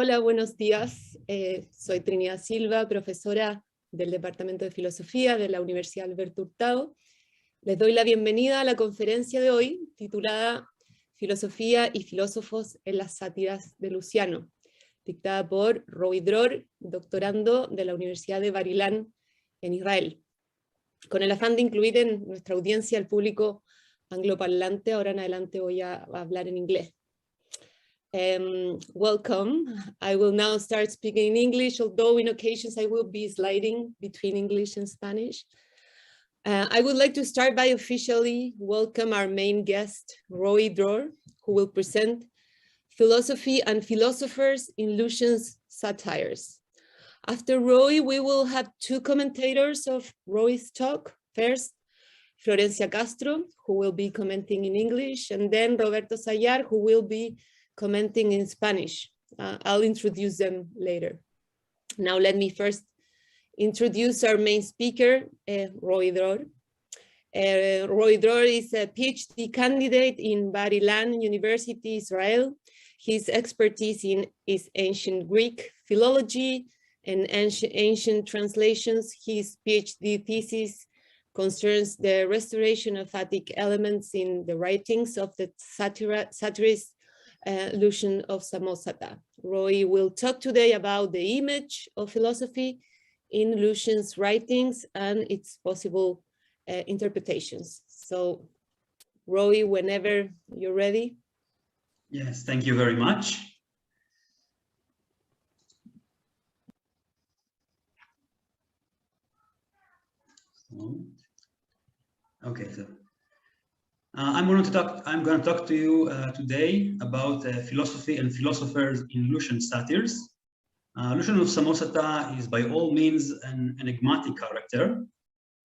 Hola, buenos días. Soy Trinidad Silva, profesora del Departamento de Filosofía de la Universidad Alberto Hurtado. Les doy la bienvenida a la conferencia de hoy, titulada Filosofía y Filósofos en las sátiras de Luciano, dictada por Roee Dror, doctorando de la Universidad de Bar-Ilan en Israel. Con el afán de incluir en nuestra audiencia al público angloparlante, ahora en adelante voy a hablar en inglés. Welcome. I will now start speaking in English, although in occasions I will be sliding between English and Spanish. I would like to start by officially welcome our main guest, Roee Dror, who will present Philosophy and Philosophers in Lucian's Satires. After Roee, we will have two commentators of Roee's talk. First, Florencia Castro, who will be commenting in English, and then Roberto Sayar, who will be commenting in Spanish. I'll introduce them later. Now let me first introduce our main speaker, Roee Dror. Roee Dror is a PhD candidate in Bar-Ilan University, Israel. His expertise is ancient Greek philology and ancient translations. His PhD thesis concerns the restoration of Attic elements in the writings of the satirist Lucian of Samosata. Roee will talk today about the image of philosophy in Lucian's writings and its possible interpretations. So, Roee, whenever you're ready. Yes, thank you very much. Okay, so I'm going to talk to you today about philosophy and philosophers in Lucian satires. Lucian of Samosata is by all means an enigmatic character.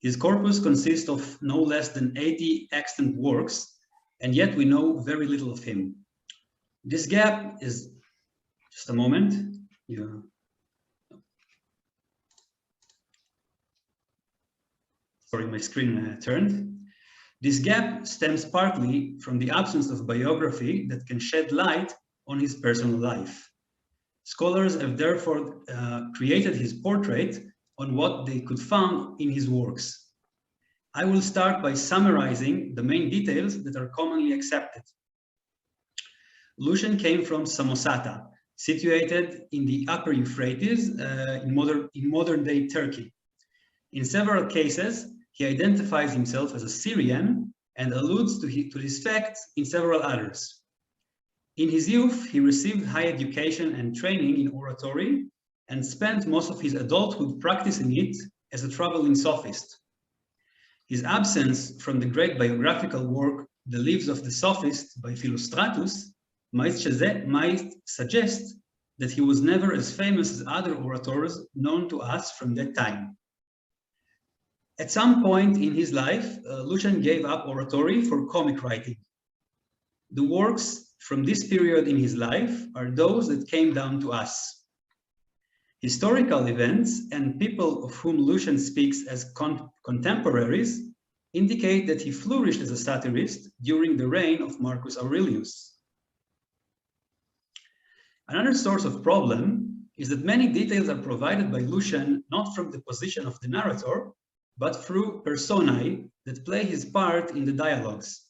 His corpus consists of no less than 80 extant works, and yet we know very little of him. This gap is, just a moment. Yeah. Sorry, my screen turned. This gap stems partly from the absence of biography that can shed light on his personal life. Scholars have therefore created his portrait on what they could find in his works. I will start by summarizing the main details that are commonly accepted. Lucian came from Samosata, situated in the upper Euphrates in modern-day Turkey. In several cases, he identifies himself as a Syrian and alludes to this fact in several others. In his youth, he received high education and training in oratory and spent most of his adulthood practicing it as a traveling sophist. His absence from the great biographical work, The Lives of the Sophist by Philostratus, might suggest that he was never as famous as other orators known to us from that time. At some point in his life, Lucian gave up oratory for comic writing. The works from this period in his life are those that came down to us. Historical events and people of whom Lucian speaks as contemporaries indicate that he flourished as a satirist during the reign of Marcus Aurelius. Another source of problem is that many details are provided by Lucian not from the position of the narrator, but through personae that play his part in the dialogues.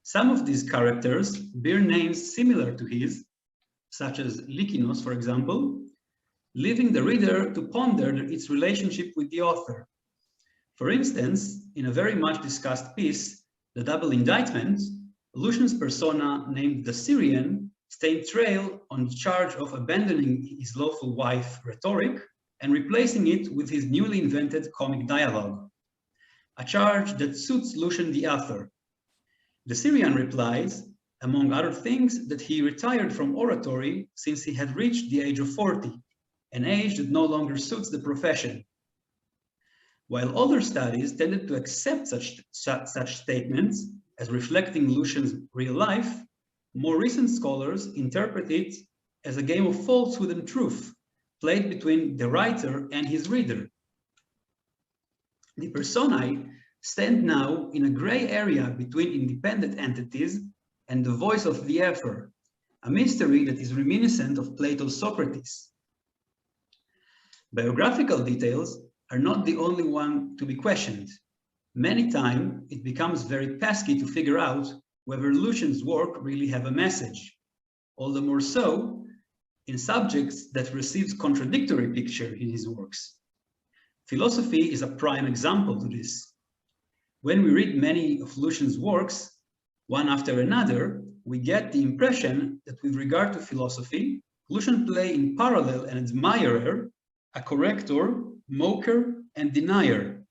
Some of these characters bear names similar to his, such as Lykinos, for example, leaving the reader to ponder its relationship with the author. For instance, in a very much discussed piece, The Double Indictment, Lucian's persona named the Syrian stained trail on the charge of abandoning his lawful wife rhetoric and replacing it with his newly invented comic dialogue, a charge that suits Lucian the author. The Syrian replies, among other things, that he retired from oratory since he had reached the age of 40, an age that no longer suits the profession. While older studies tended to accept such statements as reflecting Lucian's real life, more recent scholars interpret it as a game of falsehood and truth, played between the writer and his reader. The personae stand now in a gray area between independent entities and the voice of the author, a mystery that is reminiscent of Plato's Socrates. Biographical details are not the only one to be questioned. Many times it becomes very pesky to figure out whether Lucian's work really have a message, all the more so in subjects that receives contradictory picture in his works. Philosophy is a prime example to this. When we read many of Lucian's works, one after another, we get the impression that with regard to philosophy, Lucian play in parallel an admirer, a corrector, mocker, and denier.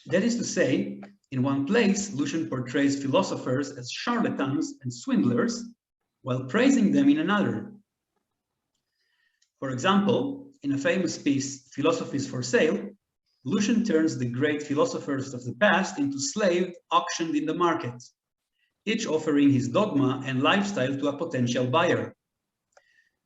That is to say, in one place, Lucian portrays philosophers as charlatans and swindlers, while praising them in another. For example, in a famous piece, Philosophy is for Sale, Lucian turns the great philosophers of the past into slaves auctioned in the market, each offering his dogma and lifestyle to a potential buyer.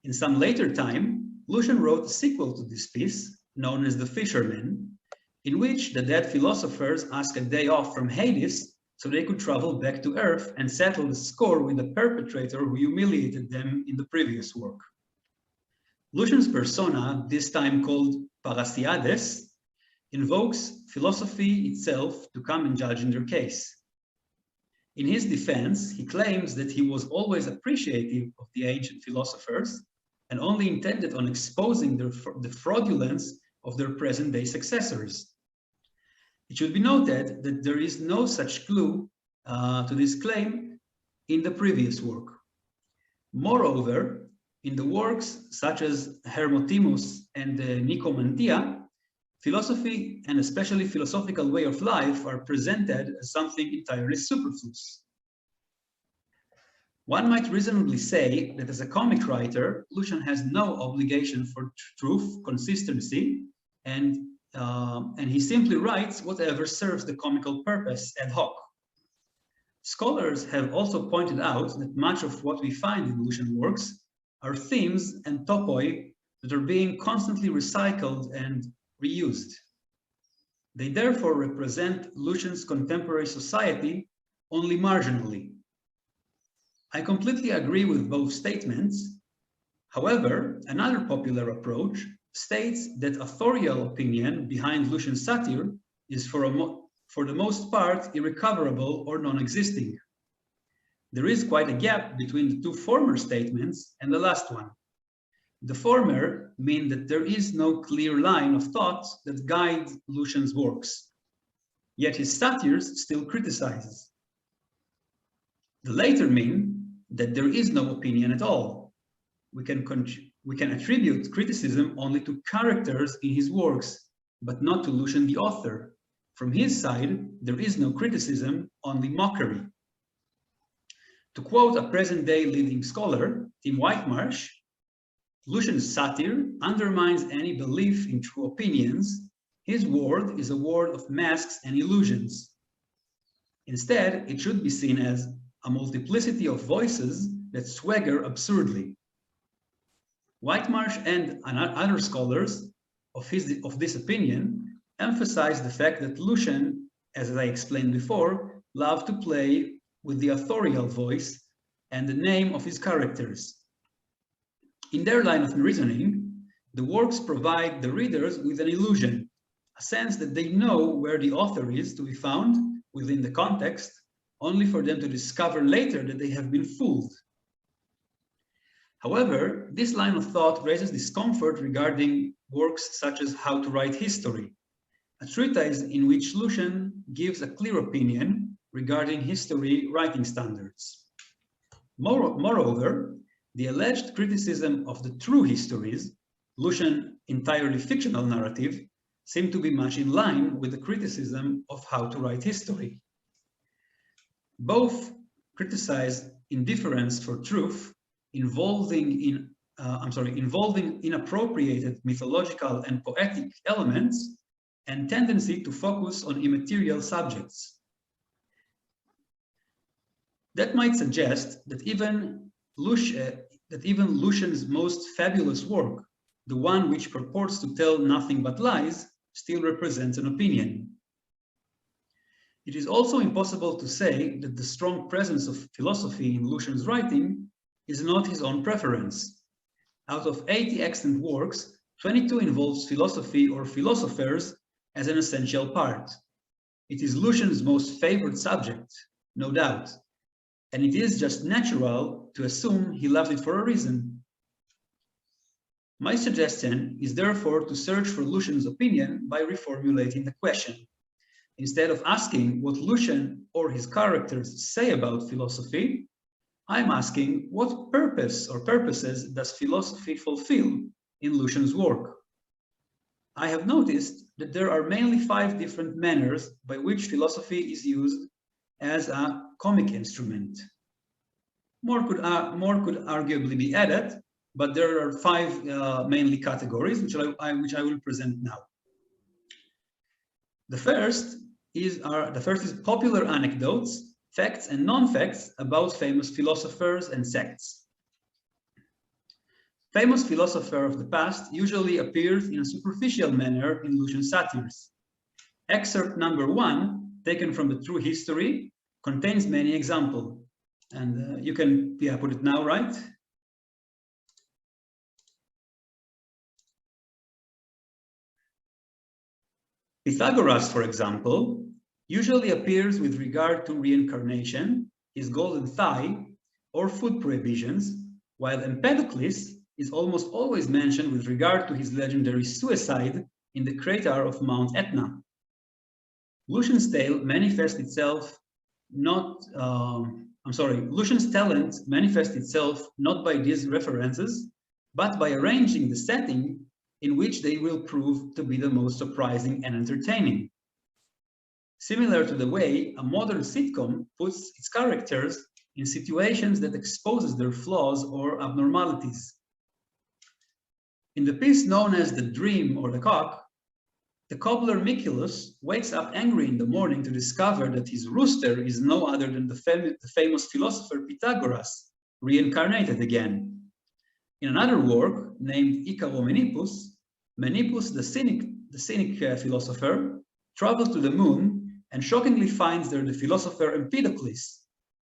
In some later time, Lucian wrote a sequel to this piece, known as The Fisherman, in which the dead philosophers ask a day off from Hades so they could travel back to Earth and settle the score with the perpetrator who humiliated them in the previous work. Lucian's persona, this time called Parasiades, invokes philosophy itself to come and judge in their case. In his defense, he claims that he was always appreciative of the ancient philosophers and only intended on exposing the fraudulence of their present-day successors. It should be noted that there is no such clue to this claim in the previous work. Moreover, in the works such as Hermotimus and the Nicomantia, philosophy and especially philosophical way of life are presented as something entirely superfluous. One might reasonably say that as a comic writer, Lucian has no obligation for truth, consistency, and he simply writes whatever serves the comical purpose ad hoc. Scholars have also pointed out that much of what we find in Lucian works are themes and topoi that are being constantly recycled and reused. They therefore represent Lucian's contemporary society only marginally. I completely agree with both statements. However, another popular approach states that authorial opinion behind Lucian's satire is for the most part irrecoverable or non-existing. There is quite a gap between the two former statements and the last one. The former mean that there is no clear line of thought that guides Lucian's works, yet his satires still criticizes. The later mean that there is no opinion at all. We can attribute criticism only to characters in his works, but not to Lucian the author. From his side, there is no criticism, only mockery. To quote a present-day leading scholar, Tim Whitemarsh, Lucian's satire undermines any belief in true opinions. His world is a world of masks and illusions. Instead, it should be seen as a multiplicity of voices that swagger absurdly. Whitemarsh and other scholars of this opinion emphasize the fact that Lucian, as I explained before, loved to play with the authorial voice and the name of his characters. In their line of reasoning, the works provide the readers with an illusion, a sense that they know where the author is to be found within the context, only for them to discover later that they have been fooled. However, this line of thought raises discomfort regarding works such as How to Write History, a treatise in which Lucian gives a clear opinion regarding history writing standards. Moreover, the alleged criticism of the true histories, Lucian's entirely fictional narrative, seem to be much in line with the criticism of How to Write History. Both criticize indifference for truth, involving inappropriated mythological and poetic elements, and tendency to focus on immaterial subjects. That might suggest that even Lucian's most fabulous work, the one which purports to tell nothing but lies, still represents an opinion. It is also impossible to say that the strong presence of philosophy in Lucian's writing is not his own preference. Out of 80 extant works, 22 involves philosophy or philosophers as an essential part. It is Lucian's most favored subject, no doubt, and it is just natural to assume he loved it for a reason. My suggestion is therefore to search for Lucian's opinion by reformulating the question. Instead of asking what Lucian or his characters say about philosophy, I'm asking what purpose or purposes does philosophy fulfill in Lucian's work? I have noticed that there are mainly 5 different manners by which philosophy is used as a comic instrument. More could arguably be added, but there are 5 mainly categories which I will present now. The first is popular anecdotes, facts and non-facts about famous philosophers and sects. Famous philosopher of the past usually appears in a superficial manner in Lucian's satires. Excerpt number 1, taken from the True History, contains many examples. And you can put it now, right? Pythagoras, for example, usually appears with regard to reincarnation, his golden thigh, or food prohibitions, while Empedocles is almost always mentioned with regard to his legendary suicide in the crater of Mount Etna. Lucian's talent manifests itself not by these references, but by arranging the setting in which they will prove to be the most surprising and entertaining. Similar to the way a modern sitcom puts its characters in situations that exposes their flaws or abnormalities. In the piece known as The Dream or the Cock, the cobbler Miculus wakes up angry in the morning to discover that his rooster is no other than the famous philosopher Pythagoras, reincarnated again. In another work named Icaro Menippus, Menippus, the cynic philosopher, travels to the moon and shockingly finds there the philosopher Empedocles,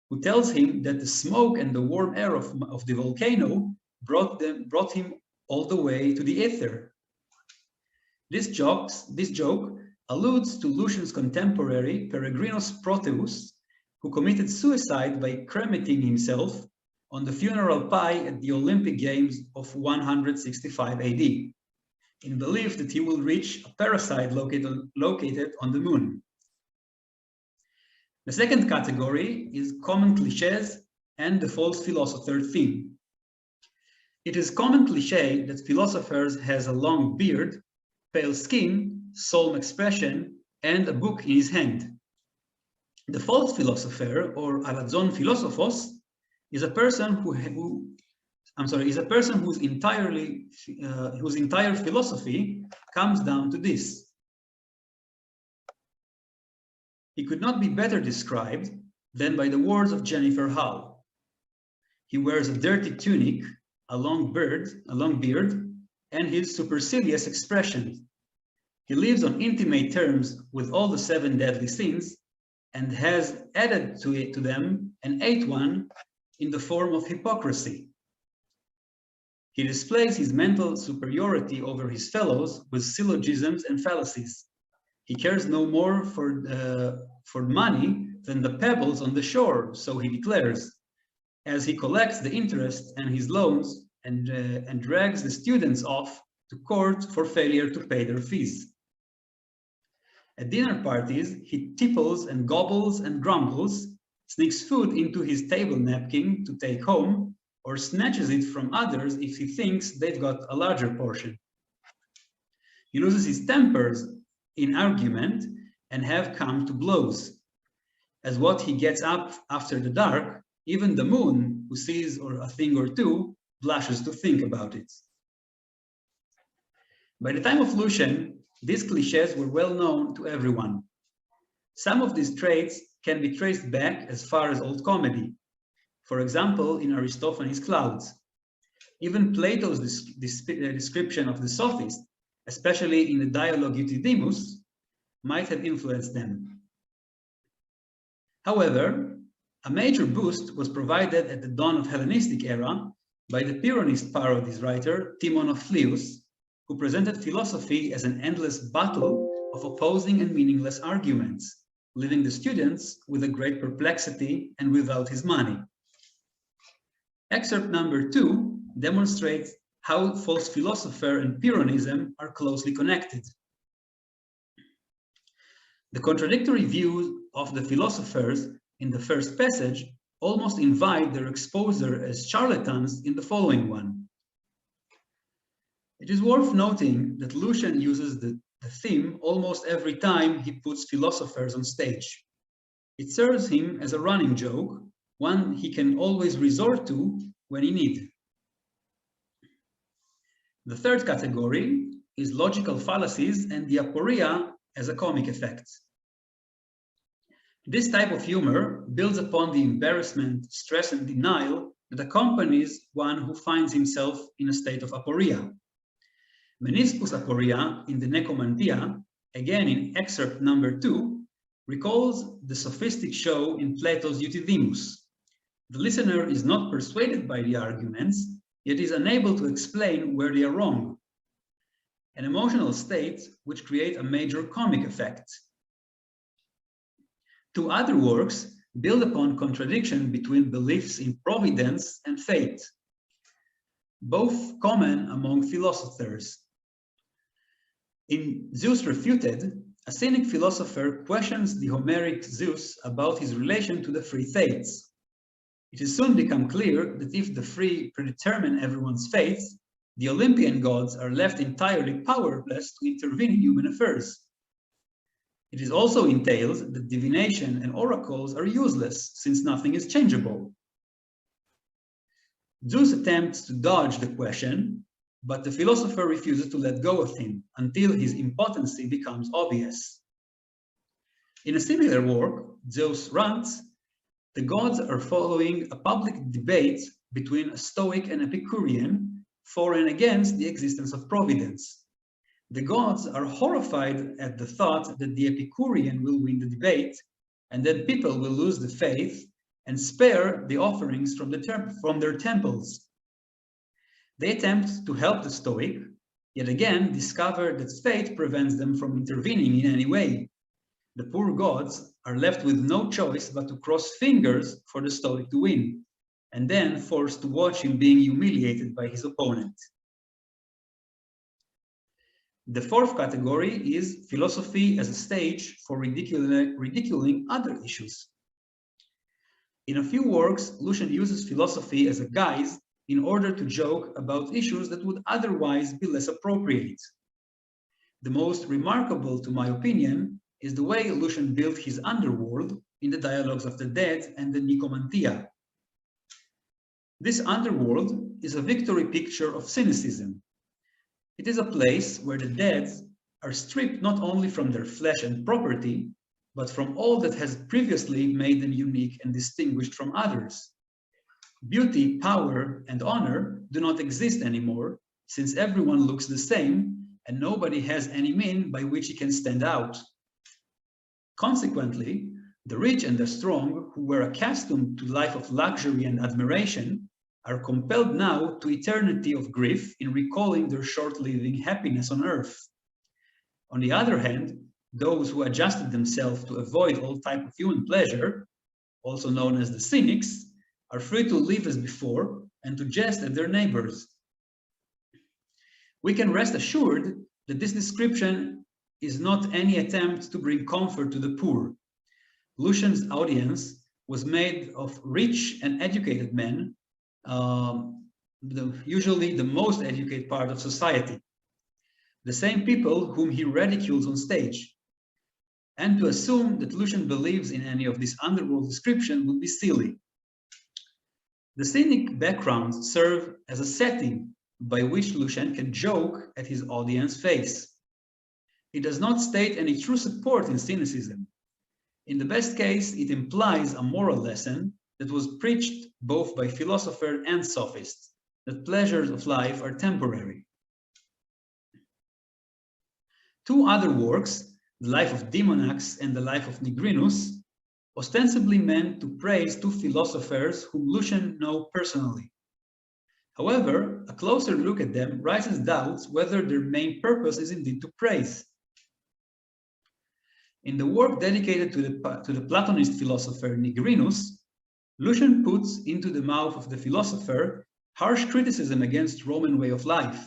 who tells him that the smoke and the warm air of the volcano brought him all the way to the ether. This joke alludes to Lucian's contemporary Peregrinus Proteus, who committed suicide by cremating himself on the funeral pie at the Olympic Games of 165 AD, in belief that he will reach a parasite located on the moon. The second category is common clichés and the false philosopher theme. It is common cliché that philosophers has a long beard, pale skin, solemn expression, and a book in his hand. The false philosopher, or alazon philosophos, is a person whose entire philosophy comes down to this. He could not be better described than by the words of Jennifer Hull. He wears a dirty tunic, a long beard, and his supercilious expression. He lives on intimate terms with all the 7 deadly sins and has added to them an 8th one in the form of hypocrisy. He displays his mental superiority over his fellows with syllogisms and fallacies. He cares no more for money than the pebbles on the shore, so he declares, as he collects the interest and his loans and drags the students off to court for failure to pay their fees. At dinner parties, he tipples and gobbles and grumbles, sneaks food into his table napkin to take home, or snatches it from others if he thinks they've got a larger portion. He loses his tempers in argument and have come to blows. As what he gets up after the dark, even the moon, who sees a thing or two, blushes to think about it. By the time of Lucian, these clichés were well known to everyone. Some of these traits can be traced back as far as Old Comedy, for example, in Aristophanes' Clouds. Even Plato's description of the sophists, especially in the dialogue Euthydemus, might have influenced them. However, A major boost was provided at the dawn of Hellenistic era by the Pyrrhonist parodies writer Timon of Phlius, who presented philosophy as an endless battle of opposing and meaningless arguments, leaving the students with a great perplexity and without his money. Excerpt number 2 demonstrates how false philosopher and Pyrrhonism are closely connected. The contradictory views of the philosophers in the first passage almost invite their exposure as charlatans in the following one. It is worth noting that Lucian uses the theme almost every time he puts philosophers on stage. It serves him as a running joke, one he can always resort to when he needs. The third category is logical fallacies and the aporia as a comic effect. This type of humor builds upon the embarrassment, stress, and denial that accompanies one who finds himself in a state of aporia. Meniscus aporia in the Necomantia, again in excerpt number 2, recalls the sophistic show in Plato's Euthydemus. The listener is not persuaded by the arguments, yet is unable to explain where they are wrong. An emotional state which creates a major comic effect. Two other works build upon contradiction between beliefs in providence and fate, both common among philosophers. In Zeus Refuted, a cynic philosopher questions the Homeric Zeus about his relation to the three fates. It has soon become clear that if the three predetermine everyone's fates, the Olympian gods are left entirely powerless to intervene in human affairs. It is also entailed that divination and oracles are useless, since nothing is changeable. Zeus attempts to dodge the question, but the philosopher refuses to let go of him until his impotency becomes obvious. In a similar work, Zeus Rants, the gods are following a public debate between a Stoic and Epicurean for and against the existence of providence. The gods are horrified at the thought that the Epicurean will win the debate, and that people will lose the faith and spare the offerings from their temples. They attempt to help the Stoic, yet again discover that fate prevents them from intervening in any way. The poor gods are left with no choice but to cross fingers for the Stoic to win, and then forced to watch him being humiliated by his opponent. The fourth category is philosophy as a stage for ridiculing other issues. In a few works, Lucian uses philosophy as a guise in order to joke about issues that would otherwise be less appropriate. The most remarkable, to my opinion, is the way Lucian built his underworld in the Dialogues of the Dead and the Nicomantia. This underworld is a victory picture of cynicism. It is a place where the dead are stripped not only from their flesh and property, but from all that has previously made them unique and distinguished from others. Beauty, power, and honor do not exist anymore, since everyone looks the same and nobody has any mean by which he can stand out. Consequently, the rich and the strong, who were accustomed to life of luxury and admiration, are compelled now to eternity of grief in recalling their short-living happiness on earth. On the other hand, those who adjusted themselves to avoid all type of human pleasure, also known as the cynics, are free to live as before and to jest at their neighbors. We can rest assured that this description is not any attempt to bring comfort to the poor. Lucian's audience was made of rich and educated men, usually the most educated part of society, the same people whom he ridicules on stage. And to assume that Lucian believes in any of this underworld description would be silly. The scenic backgrounds serve as a setting by which Lucian can joke at his audience's face. He does not state any true support in cynicism. In the best case, it implies a moral lesson that was preached both by philosopher and sophist, that pleasures of life are temporary. Two other works, The Life of Demonax and The Life of Nigrinus, ostensibly meant to praise two philosophers whom Lucian knew personally. However, a closer look at them raises doubts whether their main purpose is indeed to praise. In the work dedicated to the Platonist philosopher Nigrinus, Lucian puts into the mouth of the philosopher harsh criticism against Roman way of life.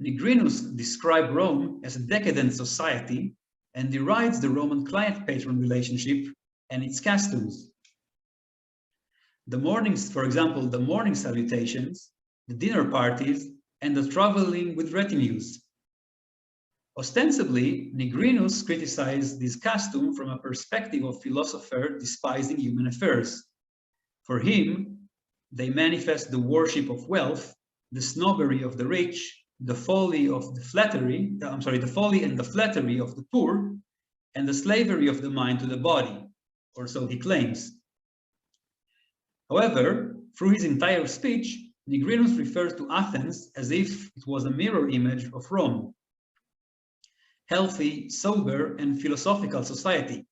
Nigrinus describes Rome as a decadent society and derides the Roman client-patron relationship and its customs. The mornings, for example, the morning salutations, the dinner parties, and the traveling with retinues. Ostensibly, Nigrinus criticized this custom from a perspective of philosopher despising human affairs. For him, they manifest the worship of wealth, the snobbery of the rich, the folly and the flattery of the poor, and the slavery of the mind to the body, or so he claims. However, through his entire speech, Nigrinus refers to Athens as if it was a mirror image of Rome. Healthy, sober, and philosophical society.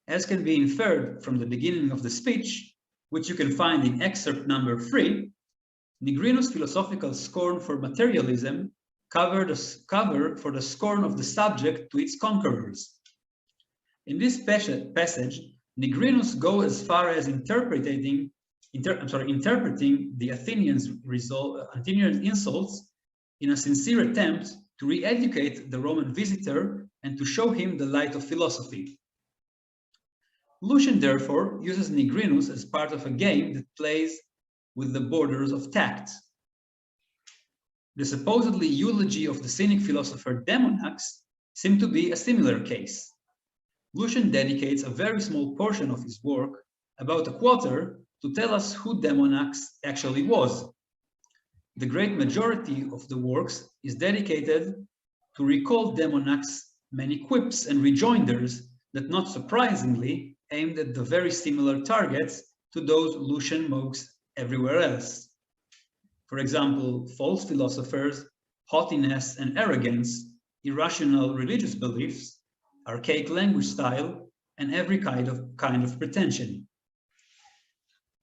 As can be inferred from the beginning of the speech, which you can find in excerpt number 3, Nigrinus' philosophical scorn for materialism cover for the scorn of the subject to its conquerors. In this passage, Nigrinus goes as far as interpreting the Athenians' insults in a sincere attempt to re-educate the Roman visitor and to show him the light of philosophy. Lucian, therefore, uses Nigrinus as part of a game that plays with the borders of tact. The supposedly eulogy of the cynic philosopher Demonax seemed to be a similar case. Lucian dedicates a very small portion of his work, about a quarter, to tell us who Demonax actually was. The great majority of the works is dedicated to recall Demonax's many quips and rejoinders that, not surprisingly, aimed at the very similar targets to those Lucian mocks everywhere else. For example, false philosophers, haughtiness and arrogance, irrational religious beliefs, archaic language style, and every kind of pretension.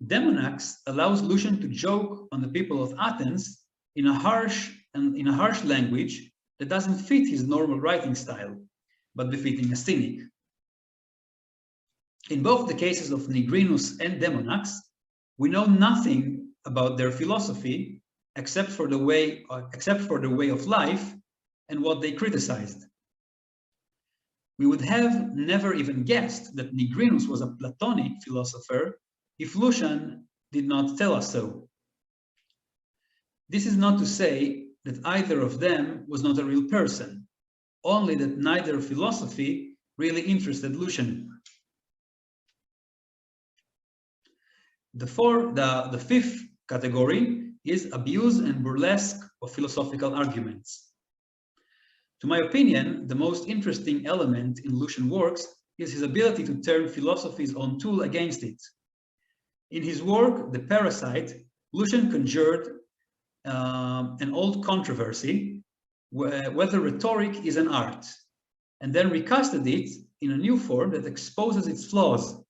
Demonax allows Lucian to joke on the people of Athens in a harsh language that doesn't fit his normal writing style, but befitting a cynic. In both the cases of Nigrinus and Demonax, we know nothing about their philosophy except for the way of life and what they criticized. We would have never even guessed that Nigrinus was a Platonic philosopher if Lucian did not tell us so. This is not to say that either of them was not a real person, only that neither philosophy really interested Lucian. The fifth category is abuse and burlesque of philosophical arguments. To my opinion, the most interesting element in Lucian works is his ability to turn philosophy's own tool against it. In his work, The Parasite, Lucian conjured an old controversy, whether rhetoric is an art, and then recasted it in a new form that exposes its flaws.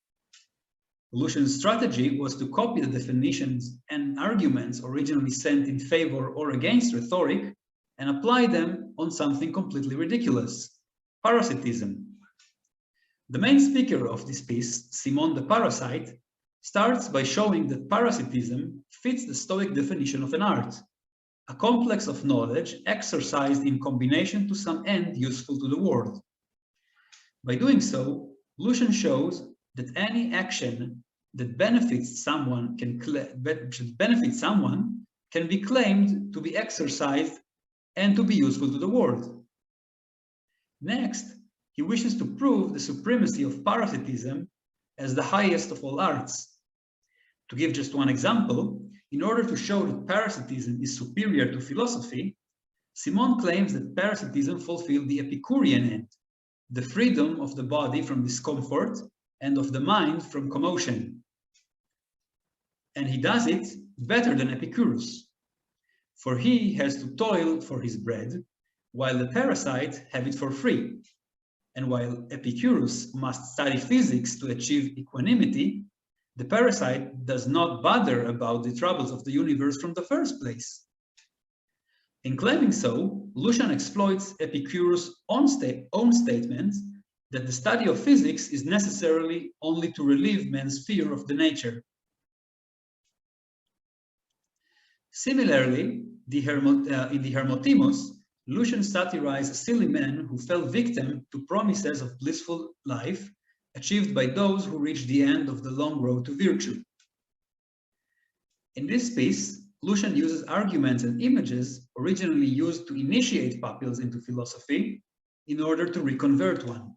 Lucian's strategy was to copy the definitions and arguments originally sent in favor or against rhetoric and apply them on something completely ridiculous: parasitism. The main speaker of this piece, Simon the Parasite, starts by showing that parasitism fits the Stoic definition of an art, a complex of knowledge exercised in combination to some end useful to the world. By doing so, Lucian shows that any action that benefits someone can be claimed to be exercised and to be useful to the world. Next, he wishes to prove the supremacy of parasitism as the highest of all arts. To give just one example, in order to show that parasitism is superior to philosophy, Simon claims that parasitism fulfilled the Epicurean end, the freedom of the body from discomfort and of the mind from commotion. And he does it better than Epicurus, for he has to toil for his bread, while the parasite have it for free. and while Epicurus must study physics to achieve equanimity, the parasite does not bother about the troubles of the universe from the first place. In claiming so, Lucian exploits Epicurus' own statement that the study of physics is necessarily only to relieve man's fear of the nature. Similarly, in the Hermotimos, Lucian satirized silly men who fell victim to promises of blissful life achieved by those who reach the end of the long road to virtue. In this piece, Lucian uses arguments and images originally used to initiate pupils into philosophy in order to reconvert one.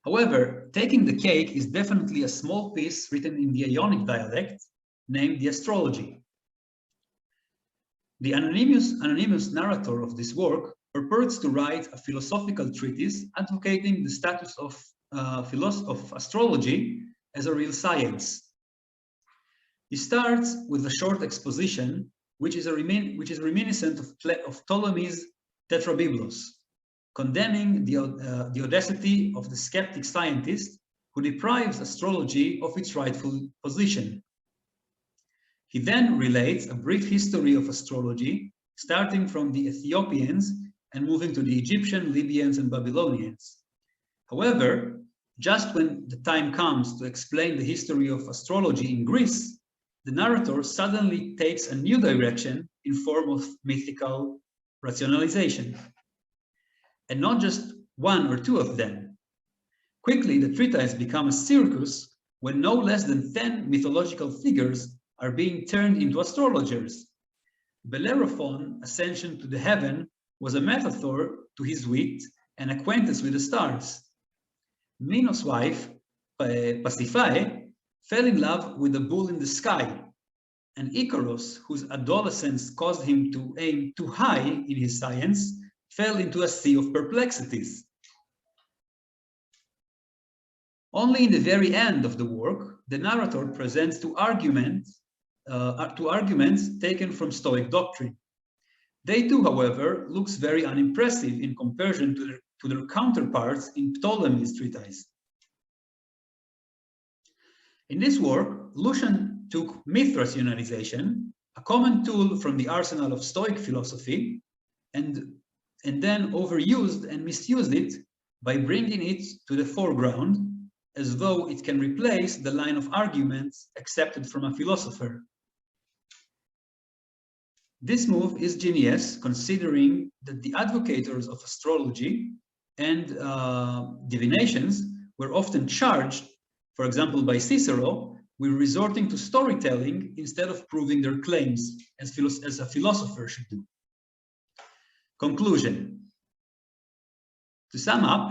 However, taking the cake is definitely a small piece written in the Ionic dialect, named the Astrology. The anonymous narrator of this work purports to write a philosophical treatise advocating the status of astrology as a real science. He starts with a short exposition, which is reminiscent of Ptolemy's Tetrabiblos, condemning the audacity of the skeptic scientist who deprives astrology of its rightful position. He then relates a brief history of astrology, starting from the Ethiopians and moving to the Egyptian, Libyans, and Babylonians. However, just when the time comes to explain the history of astrology in Greece, the narrator suddenly takes a new direction in form of mythical rationalization. And not just one or two of them. Quickly, the treatise becomes a circus when no less than 10 mythological figures are being turned into astrologers. Bellerophon's ascension to the heaven was a metaphor to his wit and acquaintance with the stars. Minos' wife, Pasiphae, fell in love with a bull in the sky, and Icarus, whose adolescence caused him to aim too high in his science, fell into a sea of perplexities. Only in the very end of the work, the narrator presents two arguments taken from Stoic doctrine. They too, however, looks very unimpressive in comparison to their counterparts in Ptolemy's treatise. In this work, Lucian took myth rationalization, a common tool from the arsenal of Stoic philosophy, and then overused and misused it by bringing it to the foreground, as though it can replace the line of arguments accepted from a philosopher. This move is genius, considering that the advocates of astrology and divinations were often charged, for example by Cicero, with resorting to storytelling instead of proving their claims, as a philosopher should do. Conclusion. To sum up,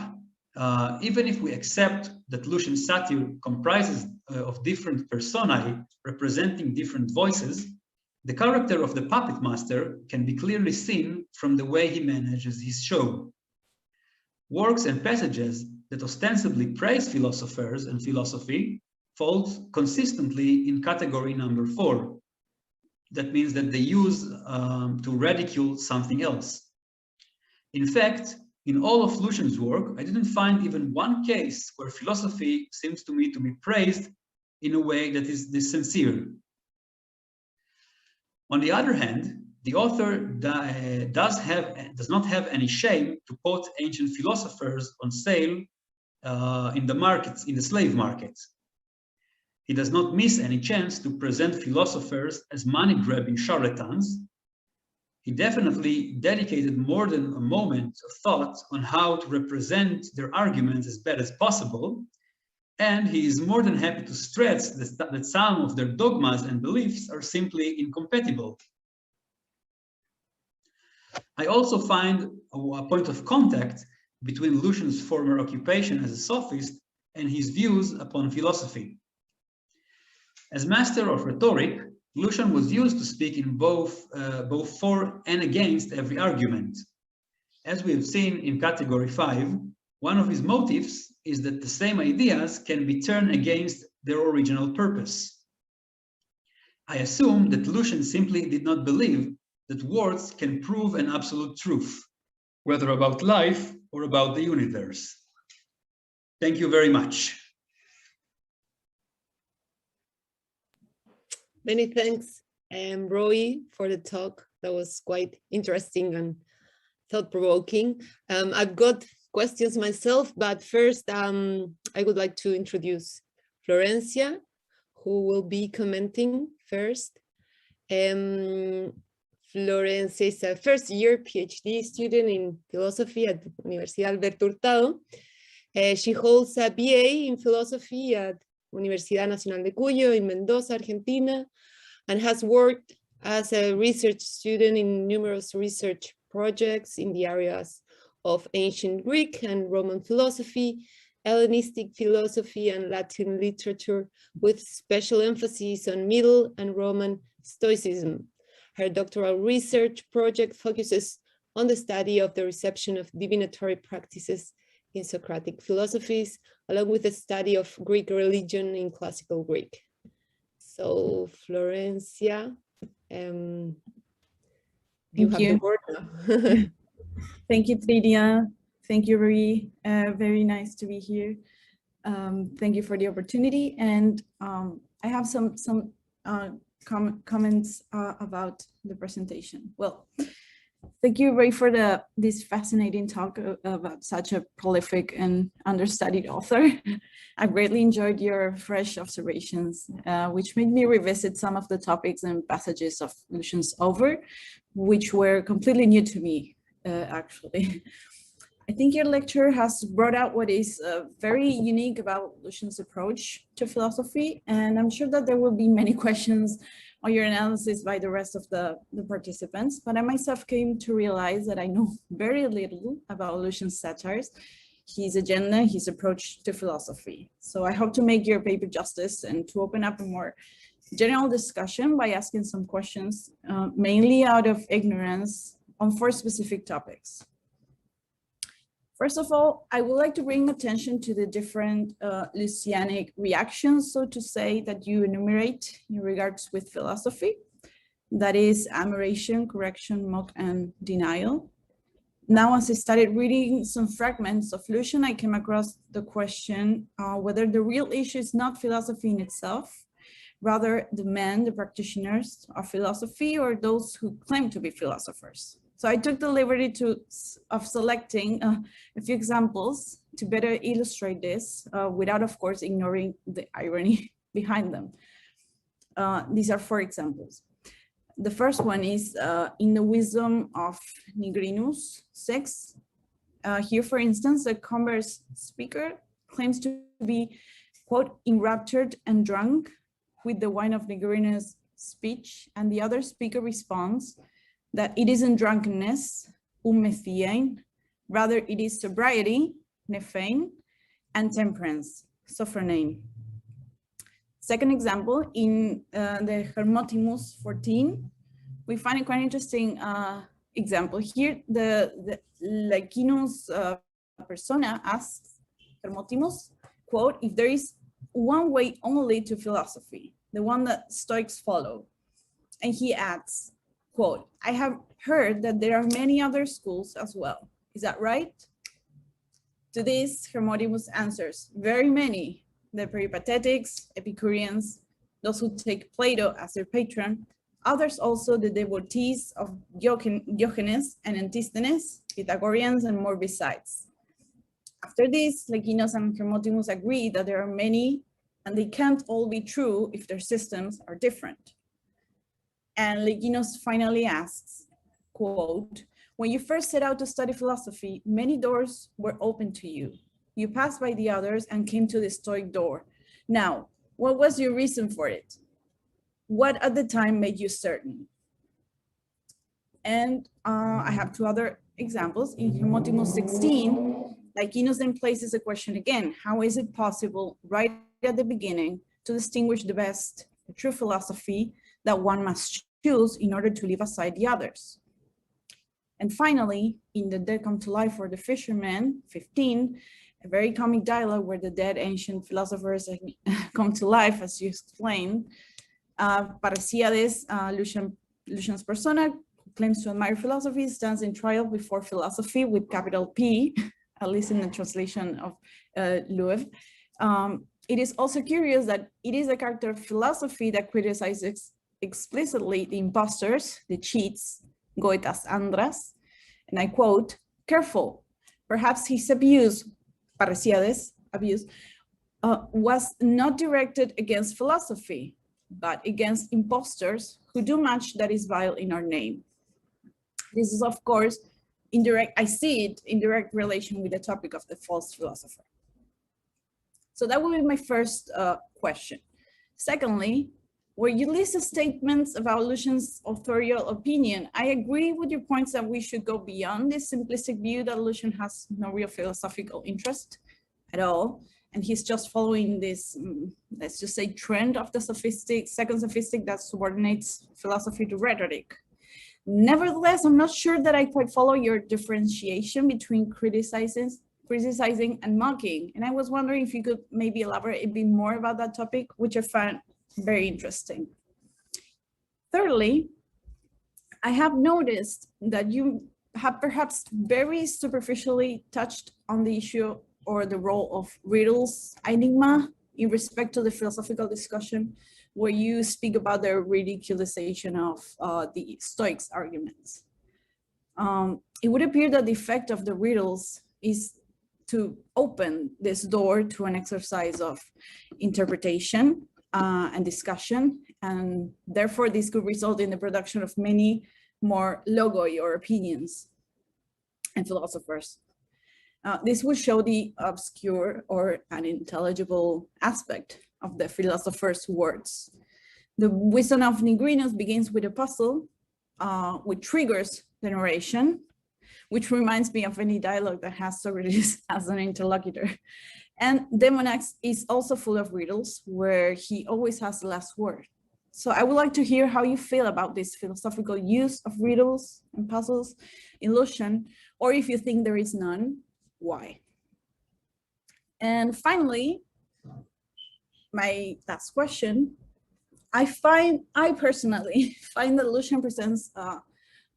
even if we accept that Lucian's satire comprises of different personae representing different voices, the character of the puppet master can be clearly seen from the way he manages his show. Works and passages that ostensibly praise philosophers and philosophy fall consistently in category number 4. That means that they use to ridicule something else. In fact, in all of Lucian's work, I didn't find even one case where philosophy seems to me to be praised in a way that is sincere. On the other hand, the author does not have any shame to quote ancient philosophers on sale in the markets, in the slave markets. He does not miss any chance to present philosophers as money-grabbing charlatans. He definitely dedicated more than a moment of thought on how to represent their arguments as best as possible, and he is more than happy to stress that some of their dogmas and beliefs are simply incompatible. I also find a point of contact between Lucian's former occupation as a sophist and his views upon philosophy. As master of rhetoric, Lucian was used to speak in both for and against every argument. As we have seen in category 5, one of his motives is that the same ideas can be turned against their original purpose. I assume that Lucian simply did not believe that words can prove an absolute truth, whether about life or about the universe? Thank you very much. Many thanks, Roee, for the talk. That was quite interesting and thought-provoking. I've got questions myself, but first I would like to introduce Florencia, who will be commenting first. Florencia is a first-year PhD student in philosophy at the Universidad Alberto Hurtado. She holds a BA in philosophy at Universidad Nacional de Cuyo in Mendoza, Argentina, and has worked as a research student in numerous research projects in the areas of ancient Greek and Roman philosophy, Hellenistic philosophy, and Latin literature, with special emphasis on Middle and Roman Stoicism. Her doctoral research project focuses on the study of the reception of divinatory practices in Socratic philosophies, along with the study of Greek religion in classical Greek. So, Florencia, you have the word now. Thank you, Tridia. Thank you, Roee. Very nice to be here. Thank you for the opportunity. And I have some comments about the presentation. Well, thank you, Roee, for this fascinating talk about such a prolific and understudied author. I greatly enjoyed your fresh observations, which made me revisit some of the topics and passages of Lucian's Over, which were completely new to me, actually. I think your lecture has brought out what is very unique about Lucian's approach to philosophy, and I'm sure that there will be many questions on your analysis by the rest of the participants, but I myself came to realize that I know very little about Lucian's satires, his agenda, his approach to philosophy. So I hope to make your paper justice and to open up a more general discussion by asking some questions, mainly out of ignorance on 4 specific topics. First of all, I would like to bring attention to the different Lucianic reactions, so to say, that you enumerate in regards with philosophy. That is admiration, correction, mock, and denial. Now, as I started reading some fragments of Lucian, I came across the question whether the real issue is not philosophy in itself, rather the men, the practitioners of philosophy, or those who claim to be philosophers. So I took the liberty of selecting a few examples to better illustrate this, without, of course, ignoring the irony behind them. These are 4 examples. The first one is in the wisdom of Nigrinus 6. Here, for instance, the converse speaker claims to be, quote, enraptured and drunk with the wine of Nigrinus' speech, and the other speaker responds that it isn't drunkenness, umethiein, rather it is sobriety, nephein, and temperance, sophronein. Second example, in the Hermotimus 14, we find a quite interesting example. Here, the Laecinus persona asks Hermotimus, quote, if there is one way only to philosophy, the one that Stoics follow. And he adds, quote, I have heard that there are many other schools as well. Is that right? To this, Hermotimus answers, very many. The Peripatetics, Epicureans, those who take Plato as their patron, others also the devotees of Diogenes and Antisthenes, Pythagoreans, and more besides. After this, Laecinus and Hermotimus agree that there are many, and they can't all be true if their systems are different. And Laecinus finally asks, quote, when you first set out to study philosophy, many doors were open to you. You passed by the others and came to the Stoic door. Now, what was your reason for it? What at the time made you certain? And I have 2 other examples. In Hermotimus 16, Laecinus then places a question again. How is it possible right at the beginning to distinguish the best, the true philosophy that one must choose in order to leave aside the others? And finally, in the Dead Come to Life for the Fisherman, 15, a very comic dialogue where the dead ancient philosophers come to life, as you explained. Parciades, Lucian's persona, who claims to admire philosophy, stands in trial before philosophy with capital P, at least in the translation of Loew. It is also curious that it is a character of philosophy that criticizes explicitly the imposters, the cheats, goetas andras, and I quote, careful, perhaps his abuse, pareciades, abuse, was not directed against philosophy, but against imposters who do much that is vile in our name. This is, of course, indirect, I see it in direct relation with the topic of the false philosopher. So that would be my first question. Secondly, where you list statements about Lucian's authorial opinion, I agree with your points that we should go beyond this simplistic view that Lucian has no real philosophical interest at all. And he's just following this, let's just say, trend of the second sophistic that subordinates philosophy to rhetoric. Nevertheless, I'm not sure that I quite follow your differentiation between criticizing and mocking. And I was wondering if you could maybe elaborate a bit more about that topic, which I found very interesting. Thirdly, I have noticed that you have perhaps very superficially touched on the issue or the role of riddles, enigma, in respect to the philosophical discussion, where you speak about the ridiculization of the Stoics' arguments. It would appear that the effect of the riddles is to open this door to an exercise of interpretation and discussion, and therefore this could result in the production of many more logoi or opinions and philosophers. This would show the obscure or unintelligible aspect of the philosopher's words. The wisdom of Nigrinus begins with a puzzle, which triggers the narration, which reminds me of any dialogue that has Socrates as an interlocutor. And Demonax is also full of riddles, where he always has the last word. So I would like to hear how you feel about this philosophical use of riddles and puzzles in Lucian, or if you think there is none, why? And finally, my last question, I personally find that Lucian presents a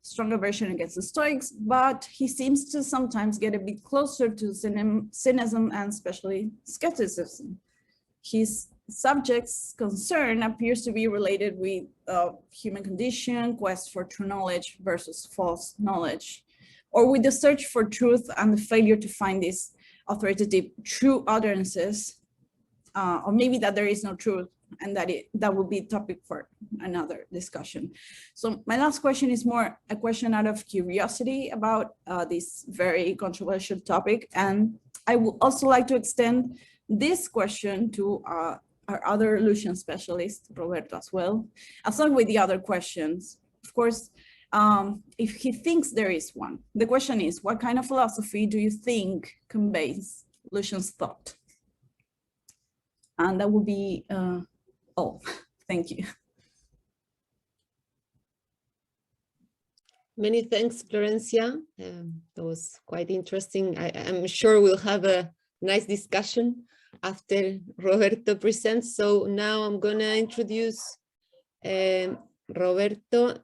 strong aversion against the Stoics, but he seems to sometimes get a bit closer to cynicism and especially skepticism. His subject's concern appears to be related with human condition, quest for true knowledge versus false knowledge, or with the search for truth and the failure to find these authoritative true utterances, or maybe that there is no truth, and that would be a topic for another discussion. So my last question is more a question out of curiosity about this very controversial topic. And I would also like to extend this question to our other Lucian specialist, Roberto, as well, along with the other questions. Of course, if he thinks there is one. The question is, what kind of philosophy do you think conveys Lucian's thought? And that would be all. Thank you. Many thanks, Florencia. That was quite interesting. I'm sure we'll have a nice discussion after Roberto presents. So now I'm gonna introduce Roberto.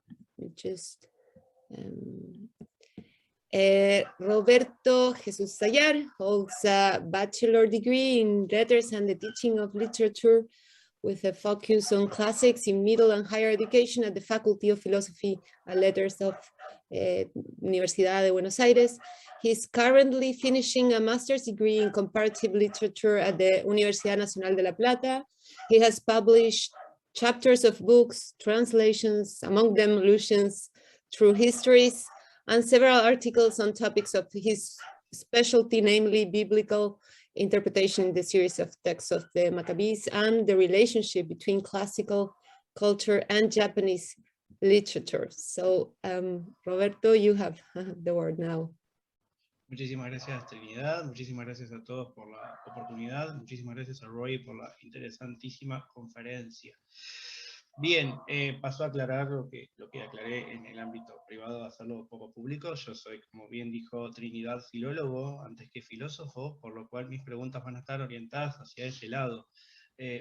Just Roberto Jesus Sayar holds a bachelor degree in letters and the teaching of literature with a focus on classics in middle and higher education at the Faculty of Philosophy and Letters of Universidad de Buenos Aires. He's currently finishing a master's degree in comparative literature at the Universidad Nacional de La Plata. He has published chapters of books, translations, among them Lucian's True Histories, and several articles on topics of his specialty, namely biblical interpretation in the series of texts of the Maccabees and the relationship between classical culture and Japanese literature. So, Roberto, you have the word now. Muchísimas gracias, Trinidad. Muchísimas gracias a todos por la oportunidad. Muchísimas gracias a Roee por la interesantísima conferencia. Bien, paso a aclarar lo que aclaré en el ámbito privado, hacerlo poco público. Yo soy, como bien dijo Trinidad, filólogo antes que filósofo, por lo cual mis preguntas van a estar orientadas hacia ese lado.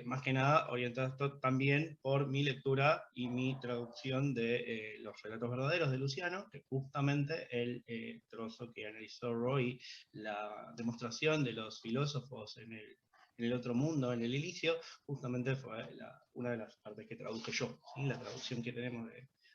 más que nada orientado también por mi lectura y mi traducción de los relatos verdaderos de Luciano, que justamente el trozo que analizó Roee, la demostración de los filósofos en el otro mundo, en el ilicio, justamente fue una de las partes que traduje yo. ¿Sí? La traducción que tenemos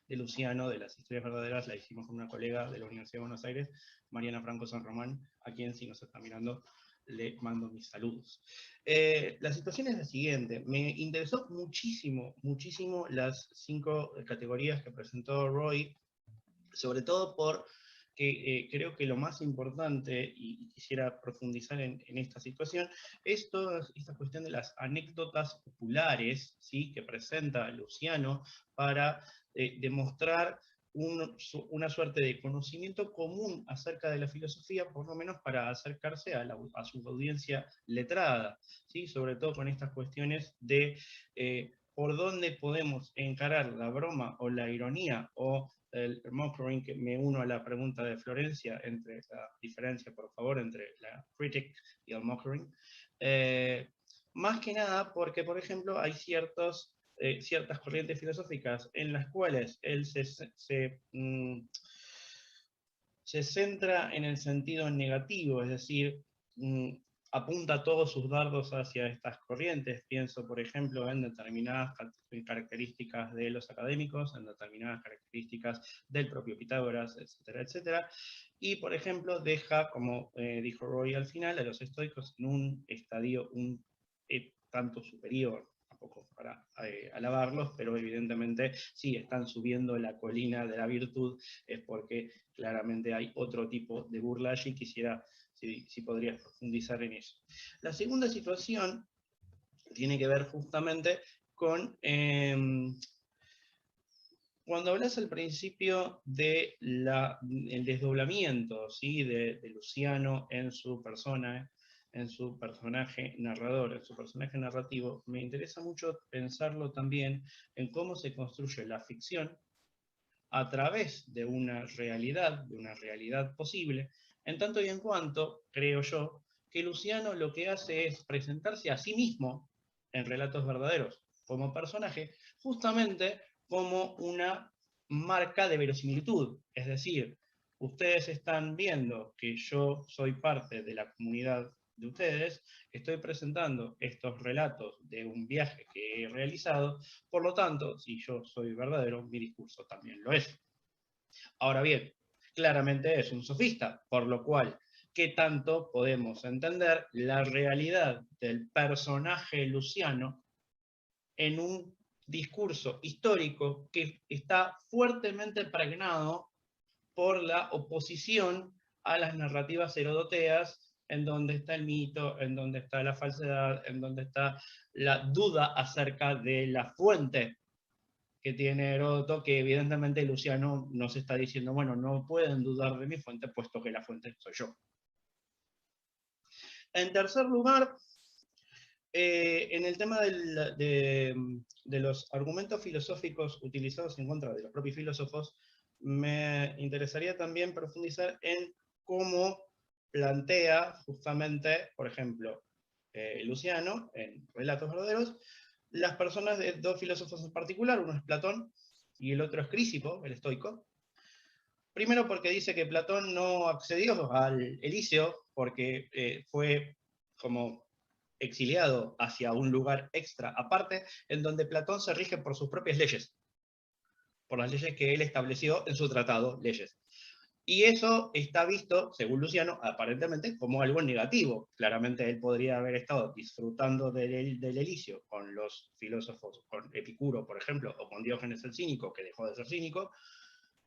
de Luciano, de las historias verdaderas, la hicimos con una colega de la Universidad de Buenos Aires, Mariana Franco San Román, a quien, si nos está mirando, le mando mis saludos. La situación es la siguiente: me interesó muchísimo las 5 categorías que presentó Roee, sobre todo porque creo que lo más importante, y quisiera profundizar en esta situación, es toda esta cuestión de las anécdotas populares, ¿sí?, que presenta Luciano para demostrar una suerte de conocimiento común acerca de la filosofía, por lo menos para acercarse a su audiencia letrada, ¿sí?, sobre todo con estas cuestiones de por dónde podemos encarar la broma o la ironía o el mockery, que me uno a la pregunta de Florencia, entre la diferencia, por favor, entre la critic y el mockery. Más que nada porque, por ejemplo, hay ciertas corrientes filosóficas en las cuales él se centra en el sentido negativo, es decir, apunta todos sus dardos hacia estas corrientes. Pienso, por ejemplo, en determinadas características de los académicos, en determinadas características del propio Pitágoras, etcétera, etcétera. Y, por ejemplo, deja, como dijo Roee al final, a los estoicos en un estadio un tanto superior. Tampoco para alabarlos, pero evidentemente sí están subiendo la colina de la virtud, es porque claramente hay otro tipo de burla allí. Quisiera, si podrías profundizar en eso. La segunda situación tiene que ver justamente con cuando hablas al principio de el desdoblamiento, ¿sí?, de Luciano en su persona, en su personaje narrador, en su personaje narrativo. Me interesa mucho pensarlo también en cómo se construye la ficción a través de una realidad posible, en tanto y en cuanto, creo yo, que Luciano lo que hace es presentarse a sí mismo en relatos verdaderos como personaje, justamente como una marca de verosimilitud. Es decir, ustedes están viendo que yo soy parte de la comunidad de ustedes, estoy presentando estos relatos de un viaje que he realizado, por lo tanto, si yo soy verdadero, mi discurso también lo es. Ahora bien, claramente es un sofista, por lo cual, ¿qué tanto podemos entender la realidad del personaje Luciano en un discurso histórico que está fuertemente pregnado por la oposición a las narrativas herodoteas, en donde está el mito, en donde está la falsedad, en donde está la duda acerca de la fuente que tiene Heródoto, que evidentemente Luciano nos está diciendo, bueno, no pueden dudar de mi fuente, puesto que la fuente soy yo. En tercer lugar, en el tema de los argumentos filosóficos utilizados en contra de los propios filósofos, me interesaría también profundizar en cómo plantea justamente, por ejemplo, Luciano, en Relatos Verdaderos, las personas de 2 filósofos en particular. Uno es Platón y el otro es Crisipo, el estoico. Primero porque dice que Platón no accedió al Elíseo porque fue como exiliado hacia un lugar extra aparte, en donde Platón se rige por sus propias leyes, por las leyes que él estableció en su tratado Leyes. Y eso está visto, según Luciano, aparentemente como algo negativo. Claramente él podría haber estado disfrutando del Elíseo con los filósofos, con Epicuro, por ejemplo, o con Diógenes el Cínico, que dejó de ser cínico,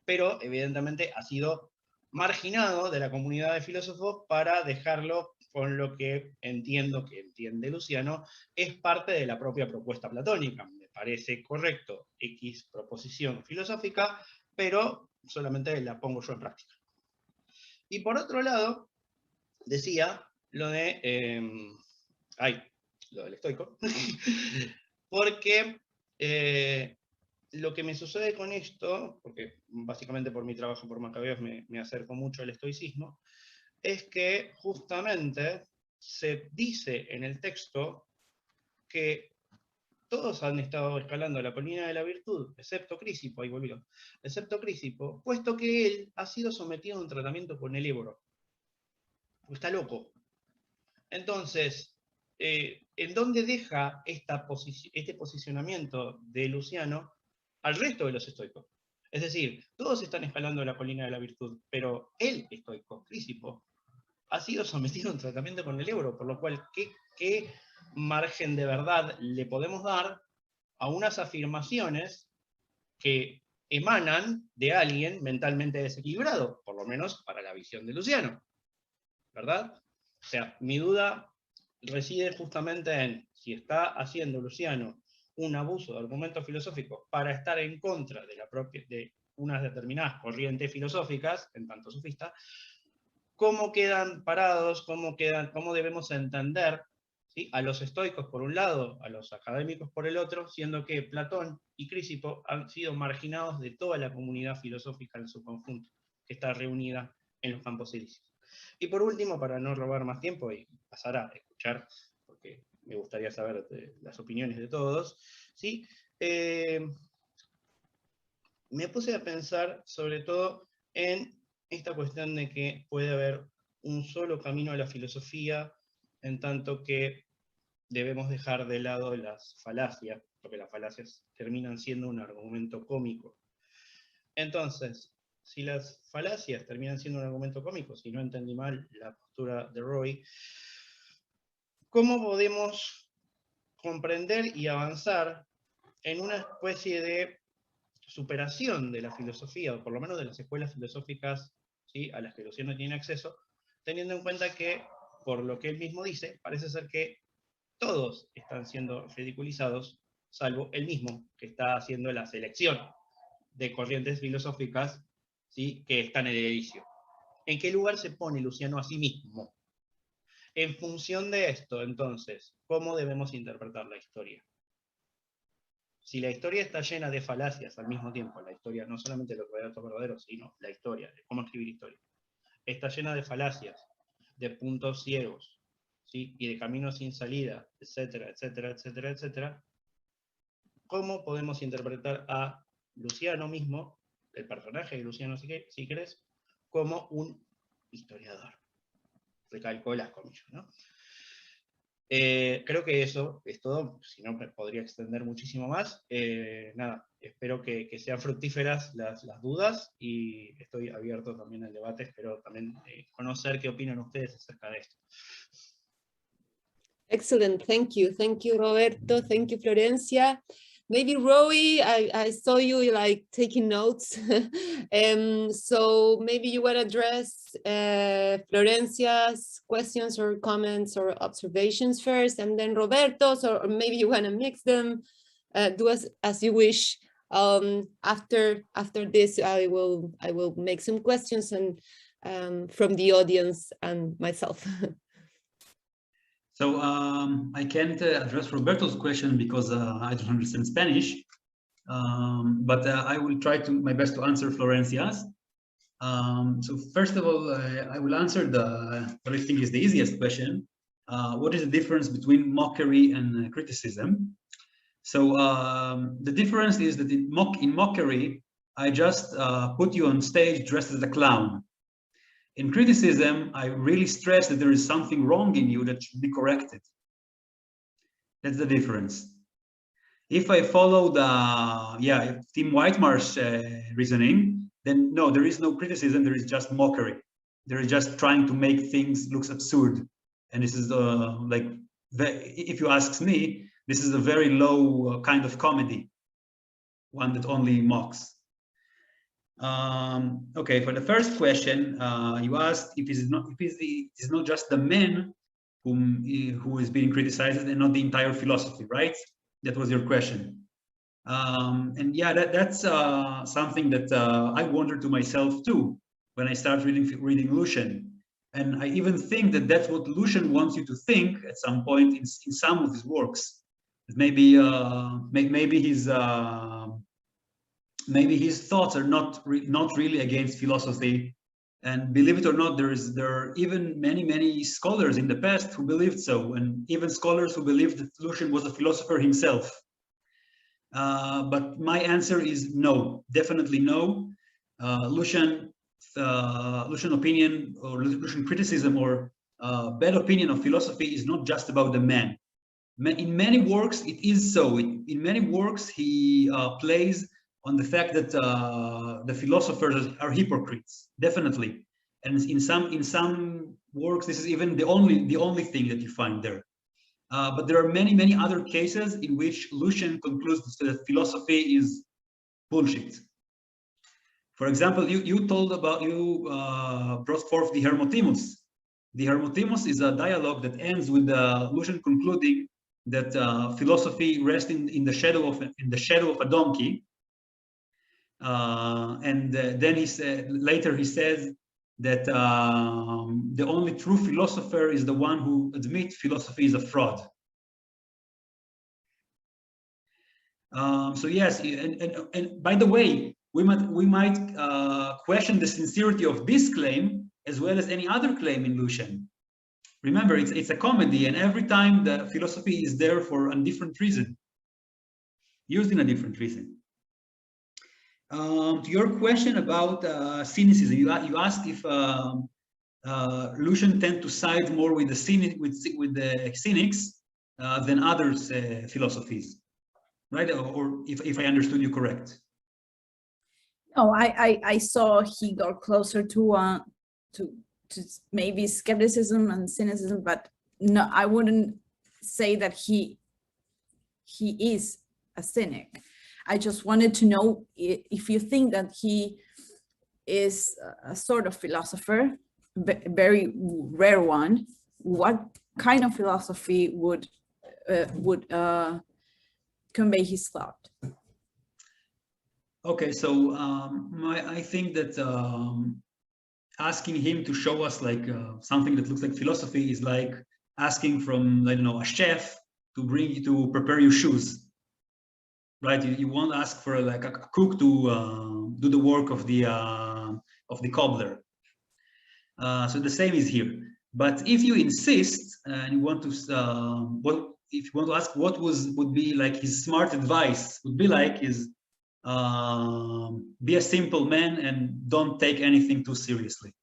pero evidentemente ha sido marginado de la comunidad de filósofos para dejarlo con lo que entiendo que entiende Luciano, es parte de la propia propuesta platónica. Me parece correcto X proposición filosófica, pero solamente la pongo yo en práctica. Y por otro lado, decía lo de... lo del estoico. Porque lo que me sucede con esto, porque básicamente por mi trabajo por Macabeos me acerco mucho al estoicismo, es que justamente se dice en el texto que todos han estado escalando la colina de la virtud, excepto Crisipo, ahí volvió, excepto Crisipo, puesto que él ha sido sometido a un tratamiento con el Ebro. Está loco. Entonces, ¿en dónde deja este posicionamiento de Luciano al resto de los estoicos? Es decir, todos están escalando la colina de la virtud, pero el estoico, Crisipo, ha sido sometido a un tratamiento con el Ebro, por lo cual, ¿qué margen de verdad le podemos dar a unas afirmaciones que emanan de alguien mentalmente desequilibrado, por lo menos para la visión de Luciano? ¿Verdad? O sea, mi duda reside justamente en si está haciendo Luciano un abuso de argumentos filosóficos para estar en contra de unas determinadas corrientes filosóficas, en tanto sofista, cómo quedan parados, cómo debemos entender, ¿sí?, a los estoicos por un lado, a los académicos por el otro, siendo que Platón y Crisipo han sido marginados de toda la comunidad filosófica en su conjunto, que está reunida en los campos elíseos. Y por último, para no robar más tiempo y pasar a escuchar, porque me gustaría saber las opiniones de todos, ¿sí? Me puse a pensar sobre todo en esta cuestión de que puede haber un solo camino a la filosofía, en tanto que debemos dejar de lado las falacias, porque las falacias terminan siendo un argumento cómico. Entonces, si las falacias terminan siendo un argumento cómico, si no entendí mal la postura de Roee, ¿cómo podemos comprender y avanzar en una especie de superación de la filosofía, o por lo menos de las escuelas filosóficas, ¿sí?, a las que Luciano tiene acceso, teniendo en cuenta que, por lo que él mismo dice, parece ser que todos están siendo ridiculizados, salvo él mismo, que está haciendo la selección de corrientes filosóficas, ¿sí?, que están en el edificio? ¿En qué lugar se pone Luciano a sí mismo? En función de esto, entonces, ¿cómo debemos interpretar la historia? Si la historia está llena de falacias al mismo tiempo, la historia, no solamente los relatos verdaderos, sino la historia, de cómo escribir historia, está llena de falacias, de puntos ciegos, ¿sí?, y de caminos sin salida, etcétera, etcétera, etcétera, etcétera, ¿cómo podemos interpretar a Luciano mismo, el personaje de Luciano, si querés, como un historiador? Recalco las comillas, ¿no? Creo que eso es todo, si no me podría extender muchísimo más. Nada, espero que sean fructíferas las dudas y estoy abierto también al debate. Espero también conocer qué opinan ustedes acerca de esto. Excellent, thank you. Thank you, Roberto. Thank you, Florencia. Maybe Roee, I saw you like taking notes. So maybe you want to address Florencia's questions or comments or observations first, and then Roberto's, or maybe you want to mix them. Do as you wish. After this, I will make some questions and from the audience and myself. So I can't address Roberto's question because I don't understand Spanish, but I will try my best to answer Florencia's. So first of all, I will answer what I think is the easiest question. What is the difference between mockery and criticism? So the difference is that in mockery, I just put you on stage dressed as a clown. In criticism, I really stress that there is something wrong in you that should be corrected. That's the difference. If I follow Tim Whitemarsh's reasoning, then no, there is no criticism, there is just mockery. There is just trying to make things look absurd. And this is if you ask me, this is a very low kind of comedy, one that only mocks. Okay, for the first question, you asked if it is not just the man who is being criticized and not the entire philosophy, right? That was your question. And yeah, that's something that I wonder to myself too when I start reading Lucian. And I even think that that's what Lucian wants you to think at some point in some of his works. Maybe his thoughts are not really against philosophy And believe it or not, there are even many scholars in the past who believed so, and even scholars who believed that Lucian was a philosopher himself. But my answer is no, definitely no. Lucian opinion or Lucian criticism or bad opinion of philosophy is not just about the man. In many works, it is so. In many works, he plays on the fact that the philosophers are hypocrites, definitely. And in some works, this is even the only thing that you find there. But there are many other cases in which Lucian concludes that philosophy is bullshit. For example, you brought forth the Hermotimus. The Hermotimus is a dialogue that ends with Lucian concluding that philosophy rests in the shadow of a donkey. And then later he says that the only true philosopher is the one who admits philosophy is a fraud. So yes, and by the way, we might question the sincerity of this claim as well as any other claim in Lucian. Remember, it's a comedy, and every time the philosophy is there for a different reason, used in a different reason. To your question about cynicism, you asked if Lucian tend to side more with the cynics than others philosophies, right? Or if I understood you correct. No, I saw he got closer to maybe skepticism and cynicism, but no, I wouldn't say that he is a cynic. I just wanted to know if you think that he is a sort of philosopher, a very rare one, what kind of philosophy would convey his thought? Okay, so I think that asking him to show us like something that looks like philosophy is like asking from, I don't know, a chef to prepare your shoes, right? You won't ask for like a cook to do the work of the cobbler. So the same is here. But if you insist and you want to, if you want to ask what would be like his smart advice, would be like is be a simple man and don't take anything too seriously.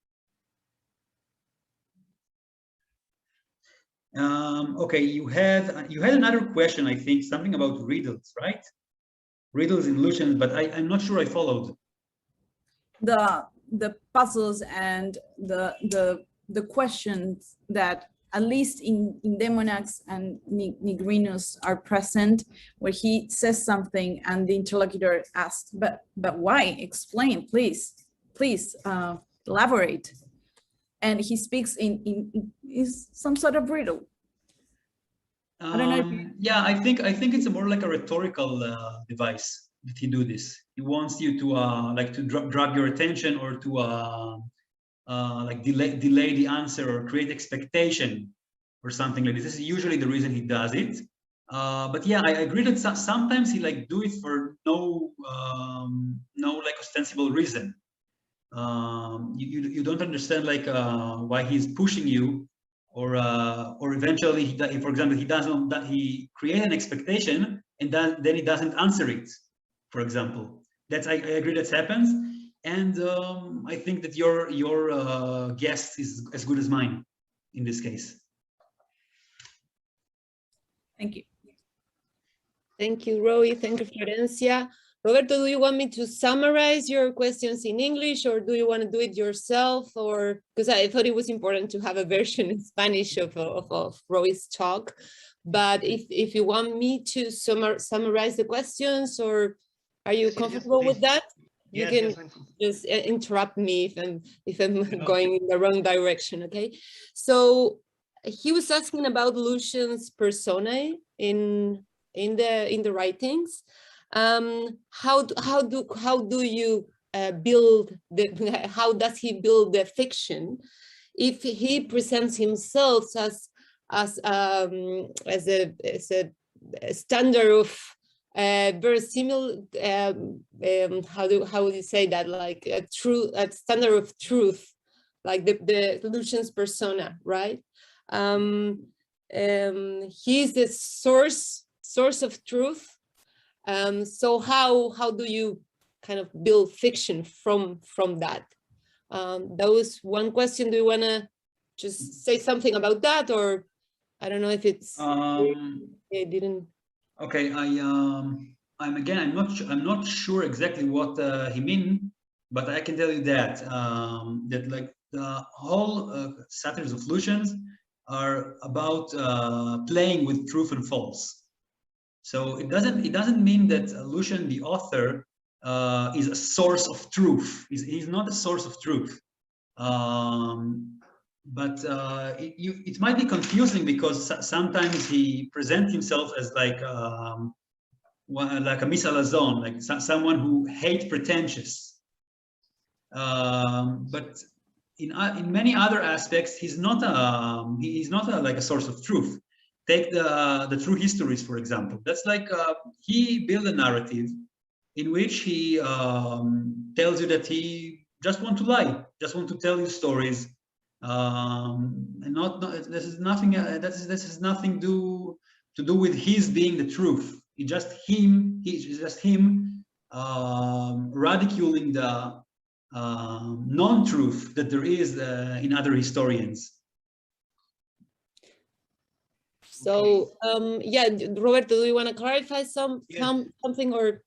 Okay, you had another question, I think, something about riddles, right? Riddles in Lucian, but I'm not sure I followed. The puzzles and the questions that at least in Demonax and Nigrinus are present, where he says something and the interlocutor asks, but why? Explain, please elaborate. And he speaks in some sort of riddle. I don't know. Yeah, I think it's more like a rhetorical device that he do this. He wants you to like to drag your attention or to like delay the answer or create expectation or something like this. This is usually the reason he does it. But yeah, I agree that sometimes he like do it for no like ostensible reason. You don't understand like why he's pushing you, or eventually for example he creates an expectation and then he doesn't answer it, for example. That's I agree that happens, and I think that your guess is as good as mine in this case. Thank you. Thank you, Roee. Thank you, Florencia. Roberto, do you want me to summarize your questions in English, or do you want to do it yourself? Or because I thought it was important to have a version in Spanish of Roe's talk. But if you want me to summarize the questions, or are you comfortable with that? You can just interrupt me if I'm going in the wrong direction. Okay. So he was asking about Lucian's personae in the writings. How do you build how does he build the fiction if he presents himself as a standard of verosimil, how would you say that, like a standard of truth like the Lucian's persona, right? He's the source of truth. So how do you kind of build fiction from that? That was one question. Do you want to just say something about that, or I don't know if it's I didn't. Okay, I'm not sure exactly what he mean, but I can tell you that that like the whole satires of Lucian's are about playing with truth and false. So it doesn't mean that Lucian, the author, is a source of truth. He's not a source of truth. But it might be confusing because sometimes he presents himself as like a misalazon, like someone who hates pretentious. But in many other aspects, he's not like a source of truth. Take the true histories, for example. That's like he built a narrative in which he tells you that he just want to lie, just want to tell you stories. And this is nothing. This is nothing to do with his being the truth. It's just him. He's just him ridiculing the non-truth that there is in other historians. So yeah, Roberto, do you want to clarify something or?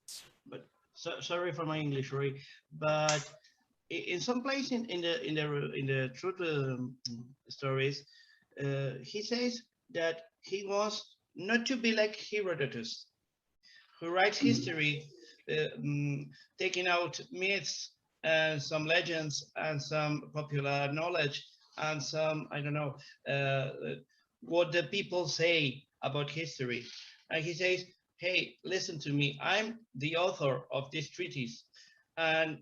But sorry for my English, Roee, but in some place in the truth stories, he says that he wants not to be like Herodotus, who writes history, taking out myths and some legends and some popular knowledge and some, I don't know, what the people say about history. And he says, hey, listen to me, I'm the author of this treatise. And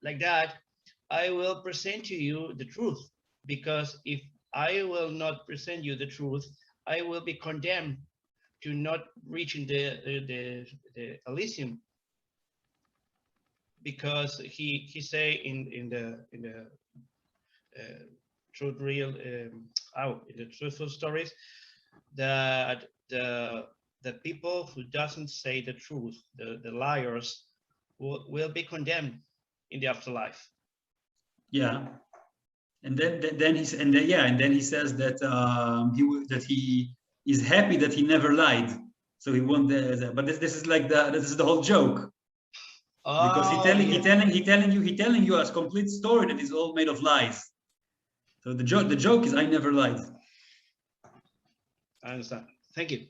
like that, I will present to you the truth, because if I will not present you the truth, I will be condemned to not reaching the Elysium, because he say in the truthful stories that the people who doesn't say the truth, the liars, will be condemned in the afterlife. Yeah, and then he says that he is happy that he never lied, so he won't. But this is like this is the whole joke, because he telling you a complete story that is all made of lies. So the joke is I never lied. I understand. Thank you.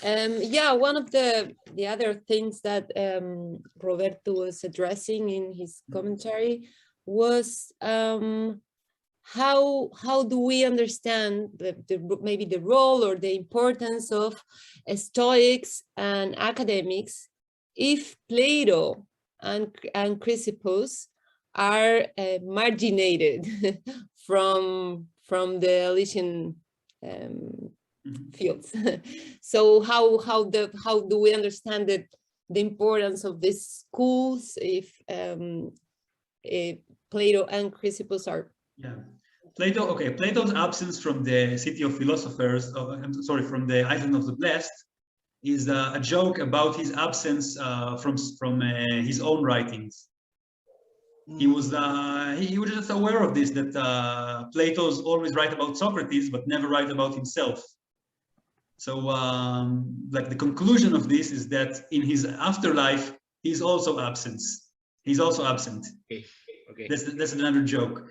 Yeah, one of the other things that Roberto was addressing in his commentary was how do we understand maybe the role or the importance of Stoics and academics if Plato and Chrysippus are marginated from the Elysian fields. So how do we understand the importance of these schools if Plato and Chrysippus are? Yeah, Plato's absence from the city of philosophers, from the island of the blessed, is a joke about his absence from his own writings. He was just aware of this, that Plato's always write about Socrates but never write about himself. So like the conclusion of this is that in his afterlife he's also absent. Okay. That's another joke.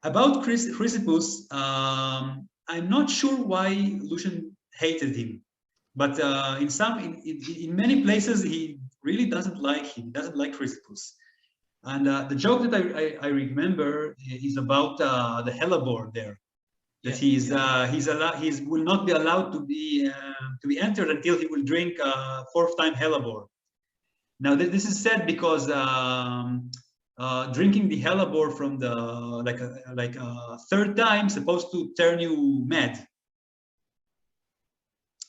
About Chrysippus, I'm not sure why Lucian hated him, but in many places he really doesn't like him. Doesn't like Chrysippus. And the joke that I remember is about the hellebore there. That he will not be allowed to be entered until he will drink fourth time hellebore. Now this is said because drinking the hellebore from the like a third time supposed to turn you mad.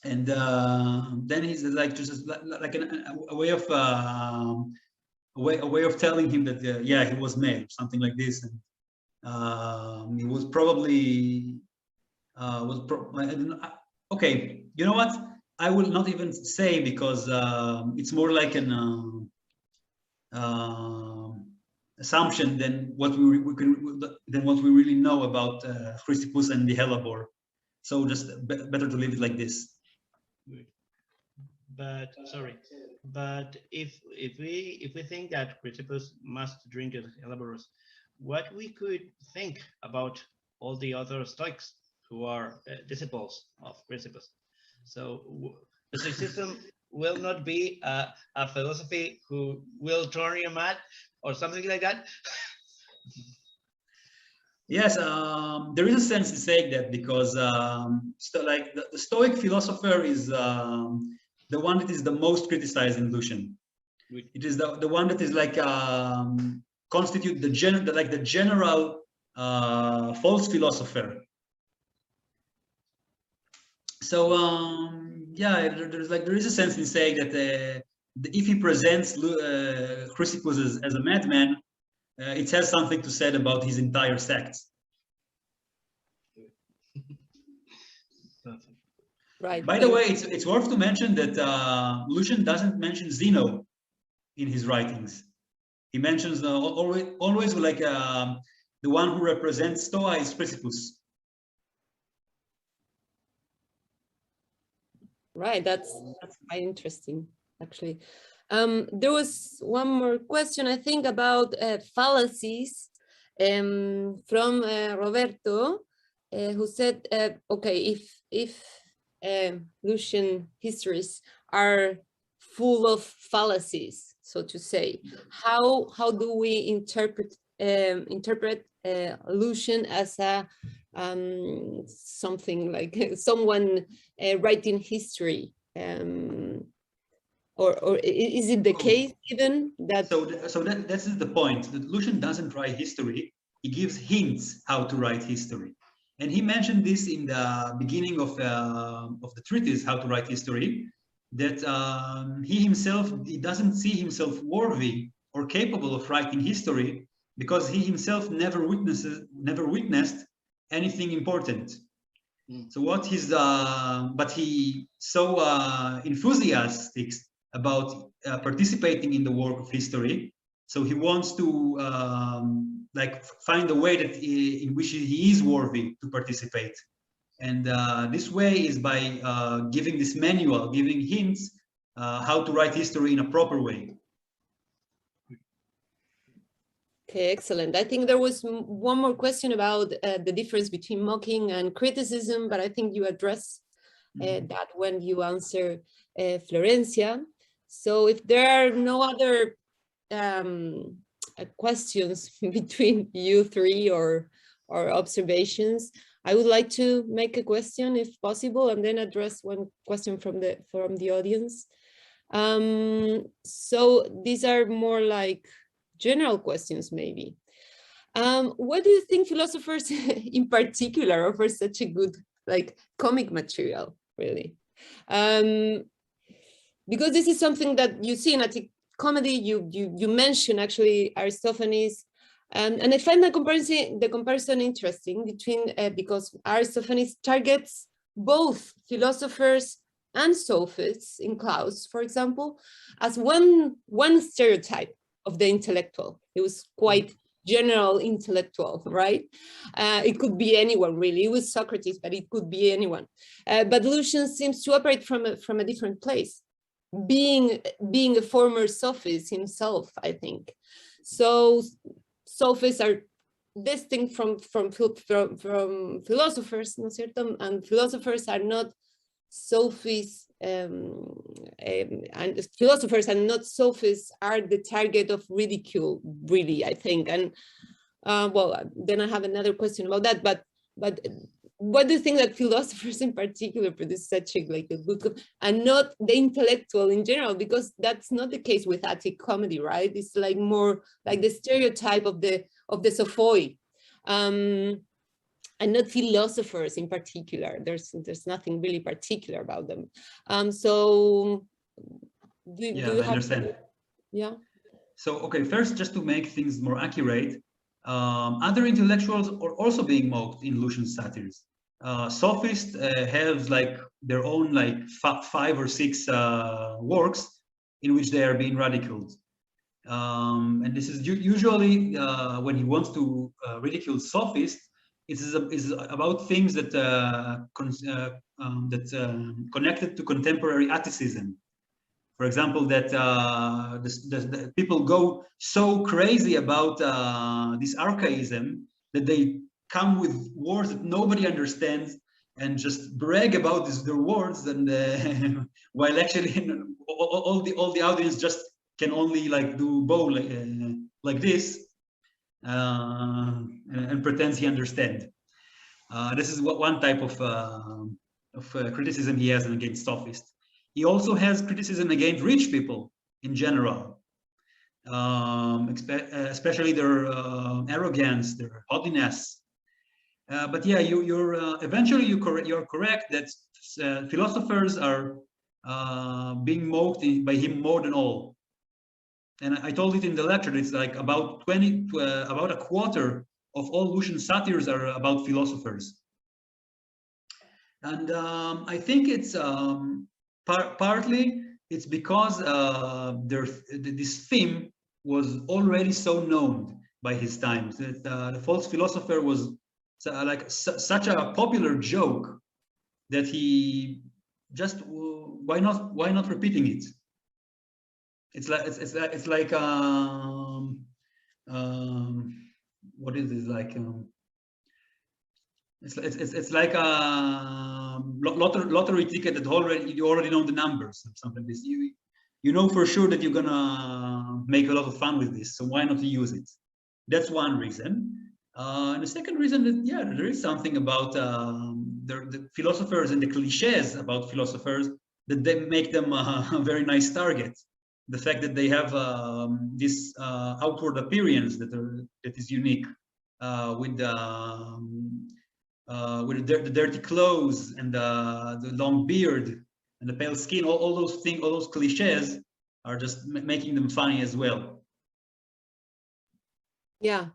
And then he's like just like a way of a way of telling him that yeah, he was male, something like this, and he was probably okay. You know what? I will not even say, because it's more like an assumption than what we really know about Chrysippus and the hellebore. So just better to leave it like this. But if we think that Chrysippus must drink the hellebores, what we could think about all the other Stoics who are disciples of Chrysippus? So the Stoicism will not be a philosophy who will turn you mad or something like that. Yes, there is a sense in saying that, because like the Stoic philosopher is the one that is the most criticized in Lucian. It is the one that is like constitute the general false philosopher. So yeah, there is a sense in saying that if he presents Chrysippus as a madman, it has something to say about his entire sect. Right. By the way, it's worth to mention that Lucian doesn't mention Zeno in his writings. He mentions always like the one who represents Stoa is Chrysippus. Right, that's quite interesting, actually. There was one more question, I think, about fallacies from Roberto, who said, okay, if Lucian histories are full of fallacies, so to say, how do we interpret Lucian as a something like someone writing history, or is it the case even that? So that's the point, that Lucian doesn't write history. He gives hints how to write history, and he mentioned this in the beginning of the treatise, How to Write History, that he doesn't see himself worthy or capable of writing history, because he himself never witnessed anything important. So what he's but he so enthusiastic about participating in the work of history, so he wants to like find a way that in which he is worthy to participate, and this way is by giving this manual, giving hints how to write history in a proper way. Okay, excellent. I think there was one more question about the difference between mocking and criticism, but I think you addressed that when you answer Florencia. So if there are no other questions between you three or observations, I would like to make a question if possible, and then address one question from the audience. So these are more like general questions, maybe. What do you think philosophers in particular offer such a good like comic material, really? Because this is something that you see in Attic comedy. You mentioned actually Aristophanes, and I find the comparison interesting between because Aristophanes targets both philosophers and sophists in Klaus, for example, as one stereotype of the intellectual. It was quite general intellectual, right? It could be anyone, really. It was Socrates, but it could be anyone. But Lucian seems to operate from a different place, being a former sophist himself, I think. So sophists are distinct from philosophers, ¿no es cierto? And philosophers are not sophists, and philosophers and not sophists are the target of ridicule, really, I think. And well, then I have another question about that, but what do you think that philosophers in particular produce such a good, and not the intellectual in general? Because that's not the case with Attic comedy, right? It's like more like the stereotype of the sophoi, and not philosophers in particular. There's nothing really particular about them. So do you have, understand. yeah. So, okay, first, just to make things more accurate, other intellectuals are also being mocked in Lucian satires. Sophists have like their own like 5 or 6 works in which they are being ridiculed. And this is usually when he wants to ridicule sophists, it is about things that connected to contemporary atticism. For example, that the people go so crazy about this archaism that they come with words that nobody understands and just brag about their words, and while actually all the audience just can only like do bow like this and pretends he understands. This is one type of criticism he has against sophists. He also has criticism against rich people in general, especially their arrogance, their haughtiness. But yeah, eventually you're correct that philosophers are being mocked by him more than all. And I told it in the lecture. It's like about about a quarter of all Lucian satires are about philosophers. And I think it's partly it's because this theme was already so known by his time. That the false philosopher was such a popular joke that he just why not repeating it? It's like what is it like? It's like a lottery ticket that you already know the numbers or something like this. You know for sure that you're gonna make a lot of fun with this, so why not use it? That's one reason. And the second reason that yeah, there is something about the philosophers and the cliches about philosophers that they make them a very nice target. The fact that they have this outward appearance that is unique, with the dirty clothes and the long beard and the pale skin, all those things, all those cliches are just making them funny as well. Yeah,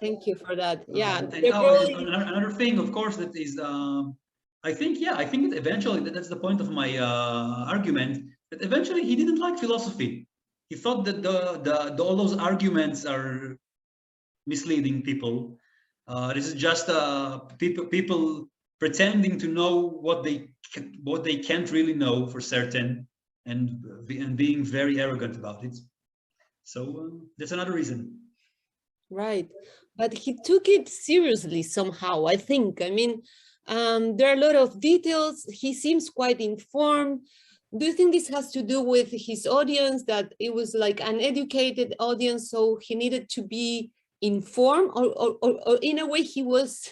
thank you for that. Yeah, and another thing, of course, that is, I think that eventually that's the point of my argument. That eventually he didn't like philosophy. He thought that all those arguments are misleading people. This is just people pretending to know what they can't really know for certain, and being very arrogant about it. So that's another reason. Right, but he took it seriously somehow, I think. I mean, there are a lot of details. He seems quite informed. Do you think this has to do with his audience, that it was like an educated audience, so he needed to be informed, or in a way he was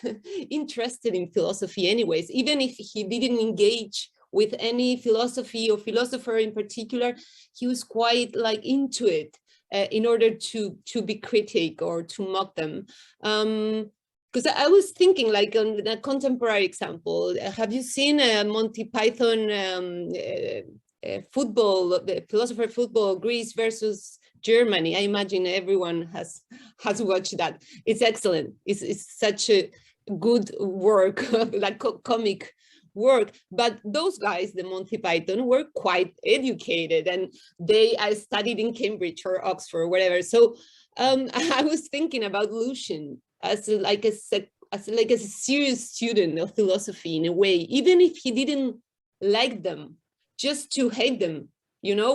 interested in philosophy anyways, even if he didn't engage with any philosophy or philosopher in particular, he was quite like into it in order to be critic or to mock them. Because I was thinking, like, on a contemporary example, have you seen Monty Python football, the philosopher football, Greece versus Germany? I imagine everyone has watched that. It's excellent. It's such a good work, like comic work. But those guys, the Monty Python, were quite educated, and I studied in Cambridge or Oxford or whatever. So I was thinking about Lucian as a serious student of philosophy in a way, even if he didn't like them, just to hate them. You know,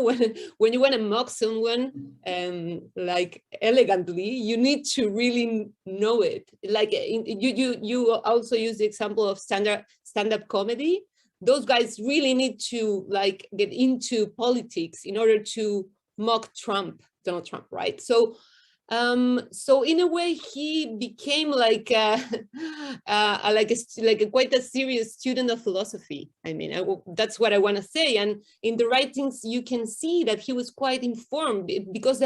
when you want to mock someone like elegantly, you need to really know it. Like you also use the example of stand-up comedy. Those guys really need to like get into politics in order to mock Donald Trump, right? So in a way he became like quite a serious student of philosophy. I mean, that's what I want to say. And in the writings you can see that he was quite informed, because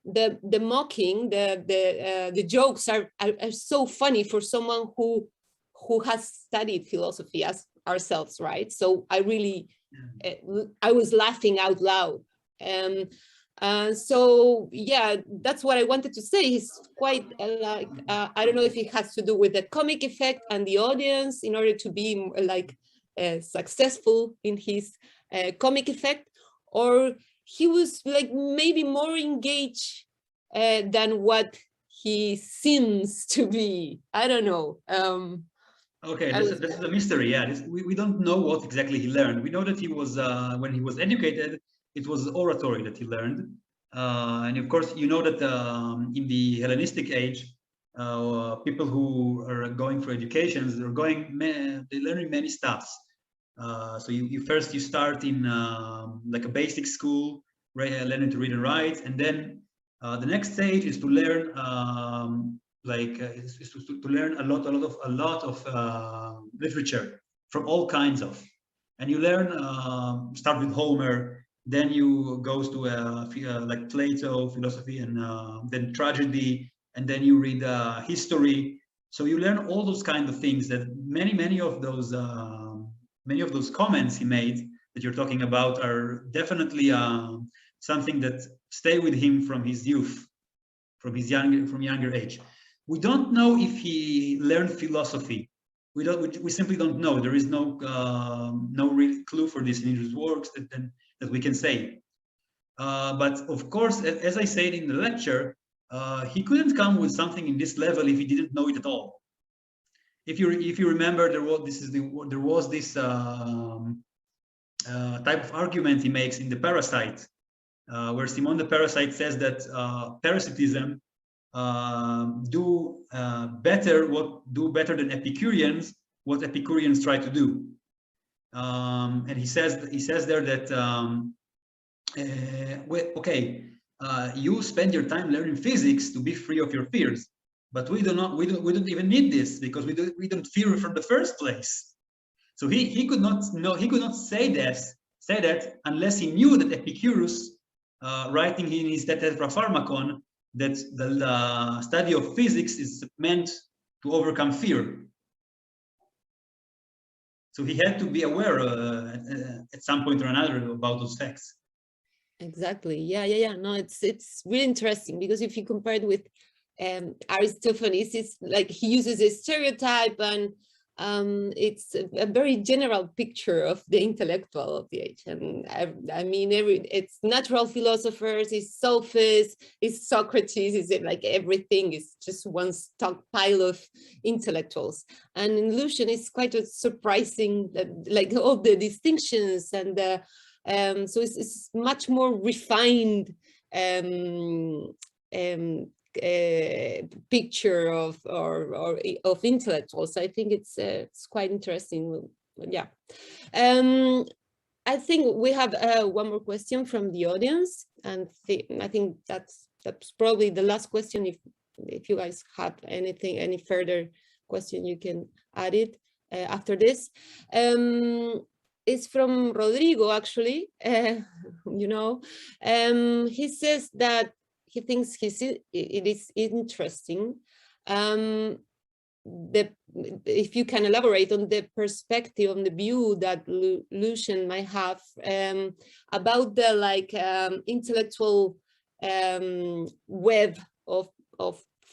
the mocking, the jokes are so funny for someone who has studied philosophy as ourselves, right? So I really I was laughing out loud. So yeah, that's what I wanted to say. He's quite like, I don't know if it has to do with the comic effect and the audience in order to be like successful in his comic effect, or he was like maybe more engaged than what he seems to be. I don't know. Okay, this is a mystery. Yeah, we don't know what exactly he learned. We know that he was, when he was educated, it was oratory that he learned. And of course, you know that in the Hellenistic age, people who are going for educations, they're learning many stuffs. So you start in like a basic school, learning to read and write, and then the next stage is to learn to learn a lot of literature from all kinds of, and you learn start with Homer, then you goes to like Plato, philosophy, and then tragedy, and then you read history. So you learn all those kind of things that many of those comments he made that you're talking about are definitely something that stay with him from his youth, from younger age. We don't know if he learned philosophy. We simply don't know. There is no real clue for this in his works that we can say. But of course, as I said in the lecture, he couldn't come with something in this level if he didn't know it at all. If you remember, there was this type of argument he makes in The Parasite, where Simon the Parasite says that parasitism do better than Epicureans what Epicureans try to do, and he says there that you spend your time learning physics to be free of your fears, but we don't even need this because we don't fear from the first place. So he could not say that unless he knew that Epicurus, writing in his Tetrapharmacon, that the study of physics is meant to overcome fear. So he had to be aware at some point or another about those facts. Exactly. Yeah. No, it's really interesting because if you compare it with Aristophanes, it's like he uses a stereotype, and it's a very general picture of the intellectual of the age. And I mean, it's natural philosophers, it's sophists, it's Socrates, it's like everything is just one stockpile of intellectuals. And in Lucian, it's quite a surprising, like all the distinctions and the so it's much more refined picture of intellectuals. I think it's quite interesting. Yeah. I think we have one more question from the audience, and I think that's probably the last question. If you guys have any further question, you can add it after this. It's from Rodrigo, actually. He says that he thinks it is interesting. If you can elaborate on the perspective, on the view that Lucian might have about the intellectual web of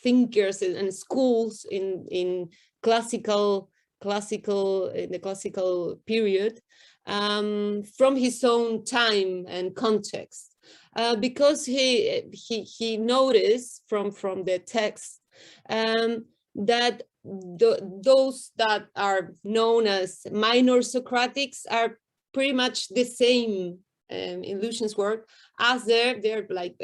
thinkers and schools in the classical period, from his own time and context, because he noticed from the text that those that are known as minor Socratics are pretty much the same in Lucian's work, as they're like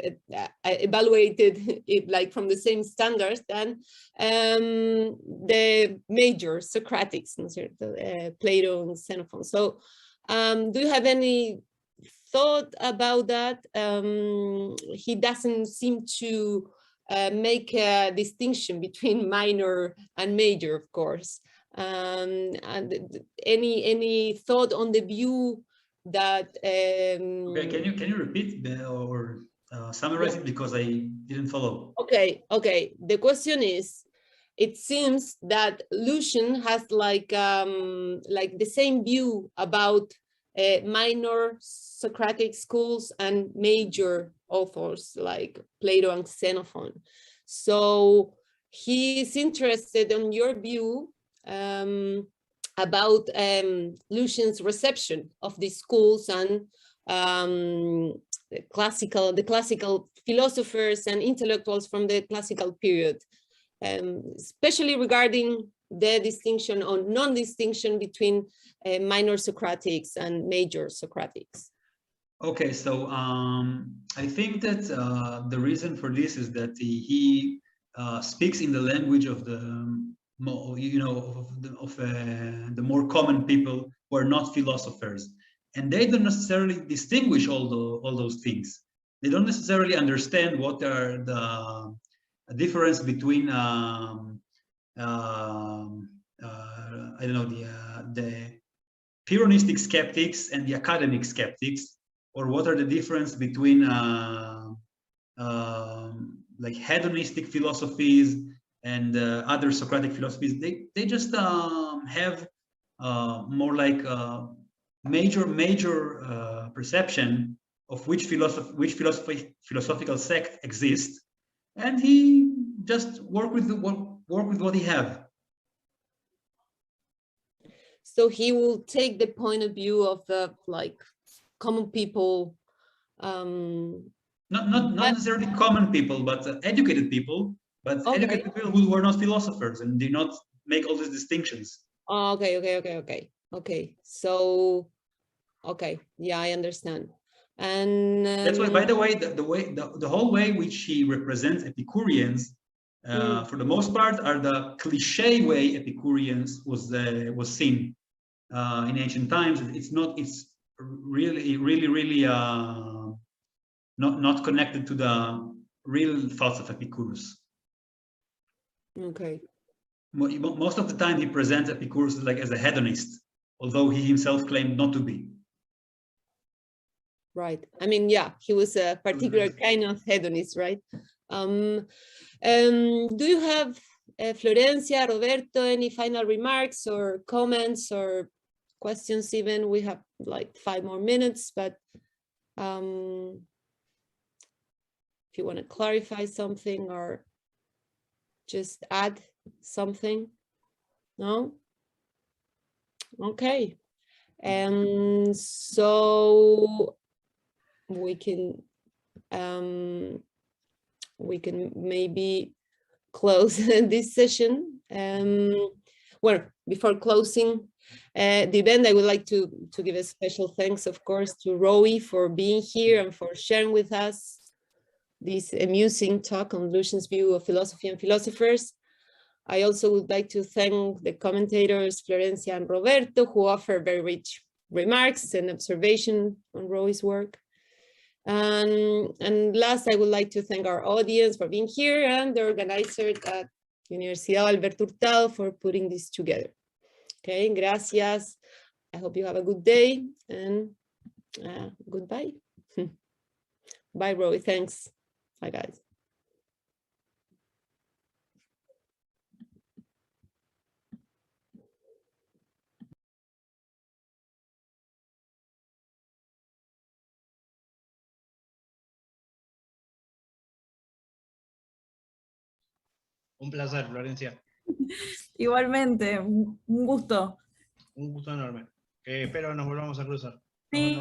evaluated like from the same standards than the major Socratics, Plato and Xenophon. So do you have any thought about that? He doesn't seem to make a distinction between minor and major, of course. And any thought on the view that okay, can you repeat or summarize it, because I didn't follow? Okay. The question is, it seems that Lucian has like the same view about minor Socratic schools and major authors like Plato and Xenophon. So he is interested in your view about Lucian's reception of these schools and the classical philosophers and intellectuals from the classical period, especially regarding the distinction or non-distinction between minor Socratics and major Socratics. Okay, so I think that the reason for this is that he speaks in the language of the the more common people who are not philosophers, and they don't necessarily distinguish all those things. They don't necessarily understand what are the difference between I don't know, the Pyrrhonistic skeptics and the academic skeptics, or what are the difference between like hedonistic philosophies and other Socratic philosophies. They just have more like major perception of which philosophical sect exists, and he just work with what he have. So he will take the point of view of the like common people. Not necessarily common people, but educated people, but okay. Educated people who were not philosophers and did not make all these distinctions. Okay. So, okay, yeah, I understand. And that's why, by the way, the whole way which he represents Epicureans, for the most part, are the cliche way Epicureans was seen in ancient times. It's really not connected to the real thoughts of Epicurus. Okay. Most of the time he presents Epicurus like as a hedonist, although he himself claimed not to be. Right. I mean, yeah, he was a particular kind of hedonist, right? Do you have, Florencia, Roberto, any final remarks or comments or questions even? We have like 5 more minutes, but if you want to clarify something or just add something, no? Okay. So we can maybe close this session. Well, before closing the event, I would like to give a special thanks, of course, to Roee for being here and for sharing with us this amusing talk on Lucian's view of philosophy and philosophers. I also would like to thank the commentators, Florencia and Roberto, who offer very rich remarks and observation on Roe's work. And last, I would like to thank our audience for being here and the organizers at Universidad Alberto Hurtado for putting this together. Okay, gracias. I hope you have a good day and goodbye. Bye, Roee. Thanks. Bye, guys. Un placer, Florencia. Igualmente, un gusto. Un gusto enorme. Espero nos volvamos a cruzar. Sí.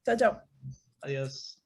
Chao, chao. Adiós.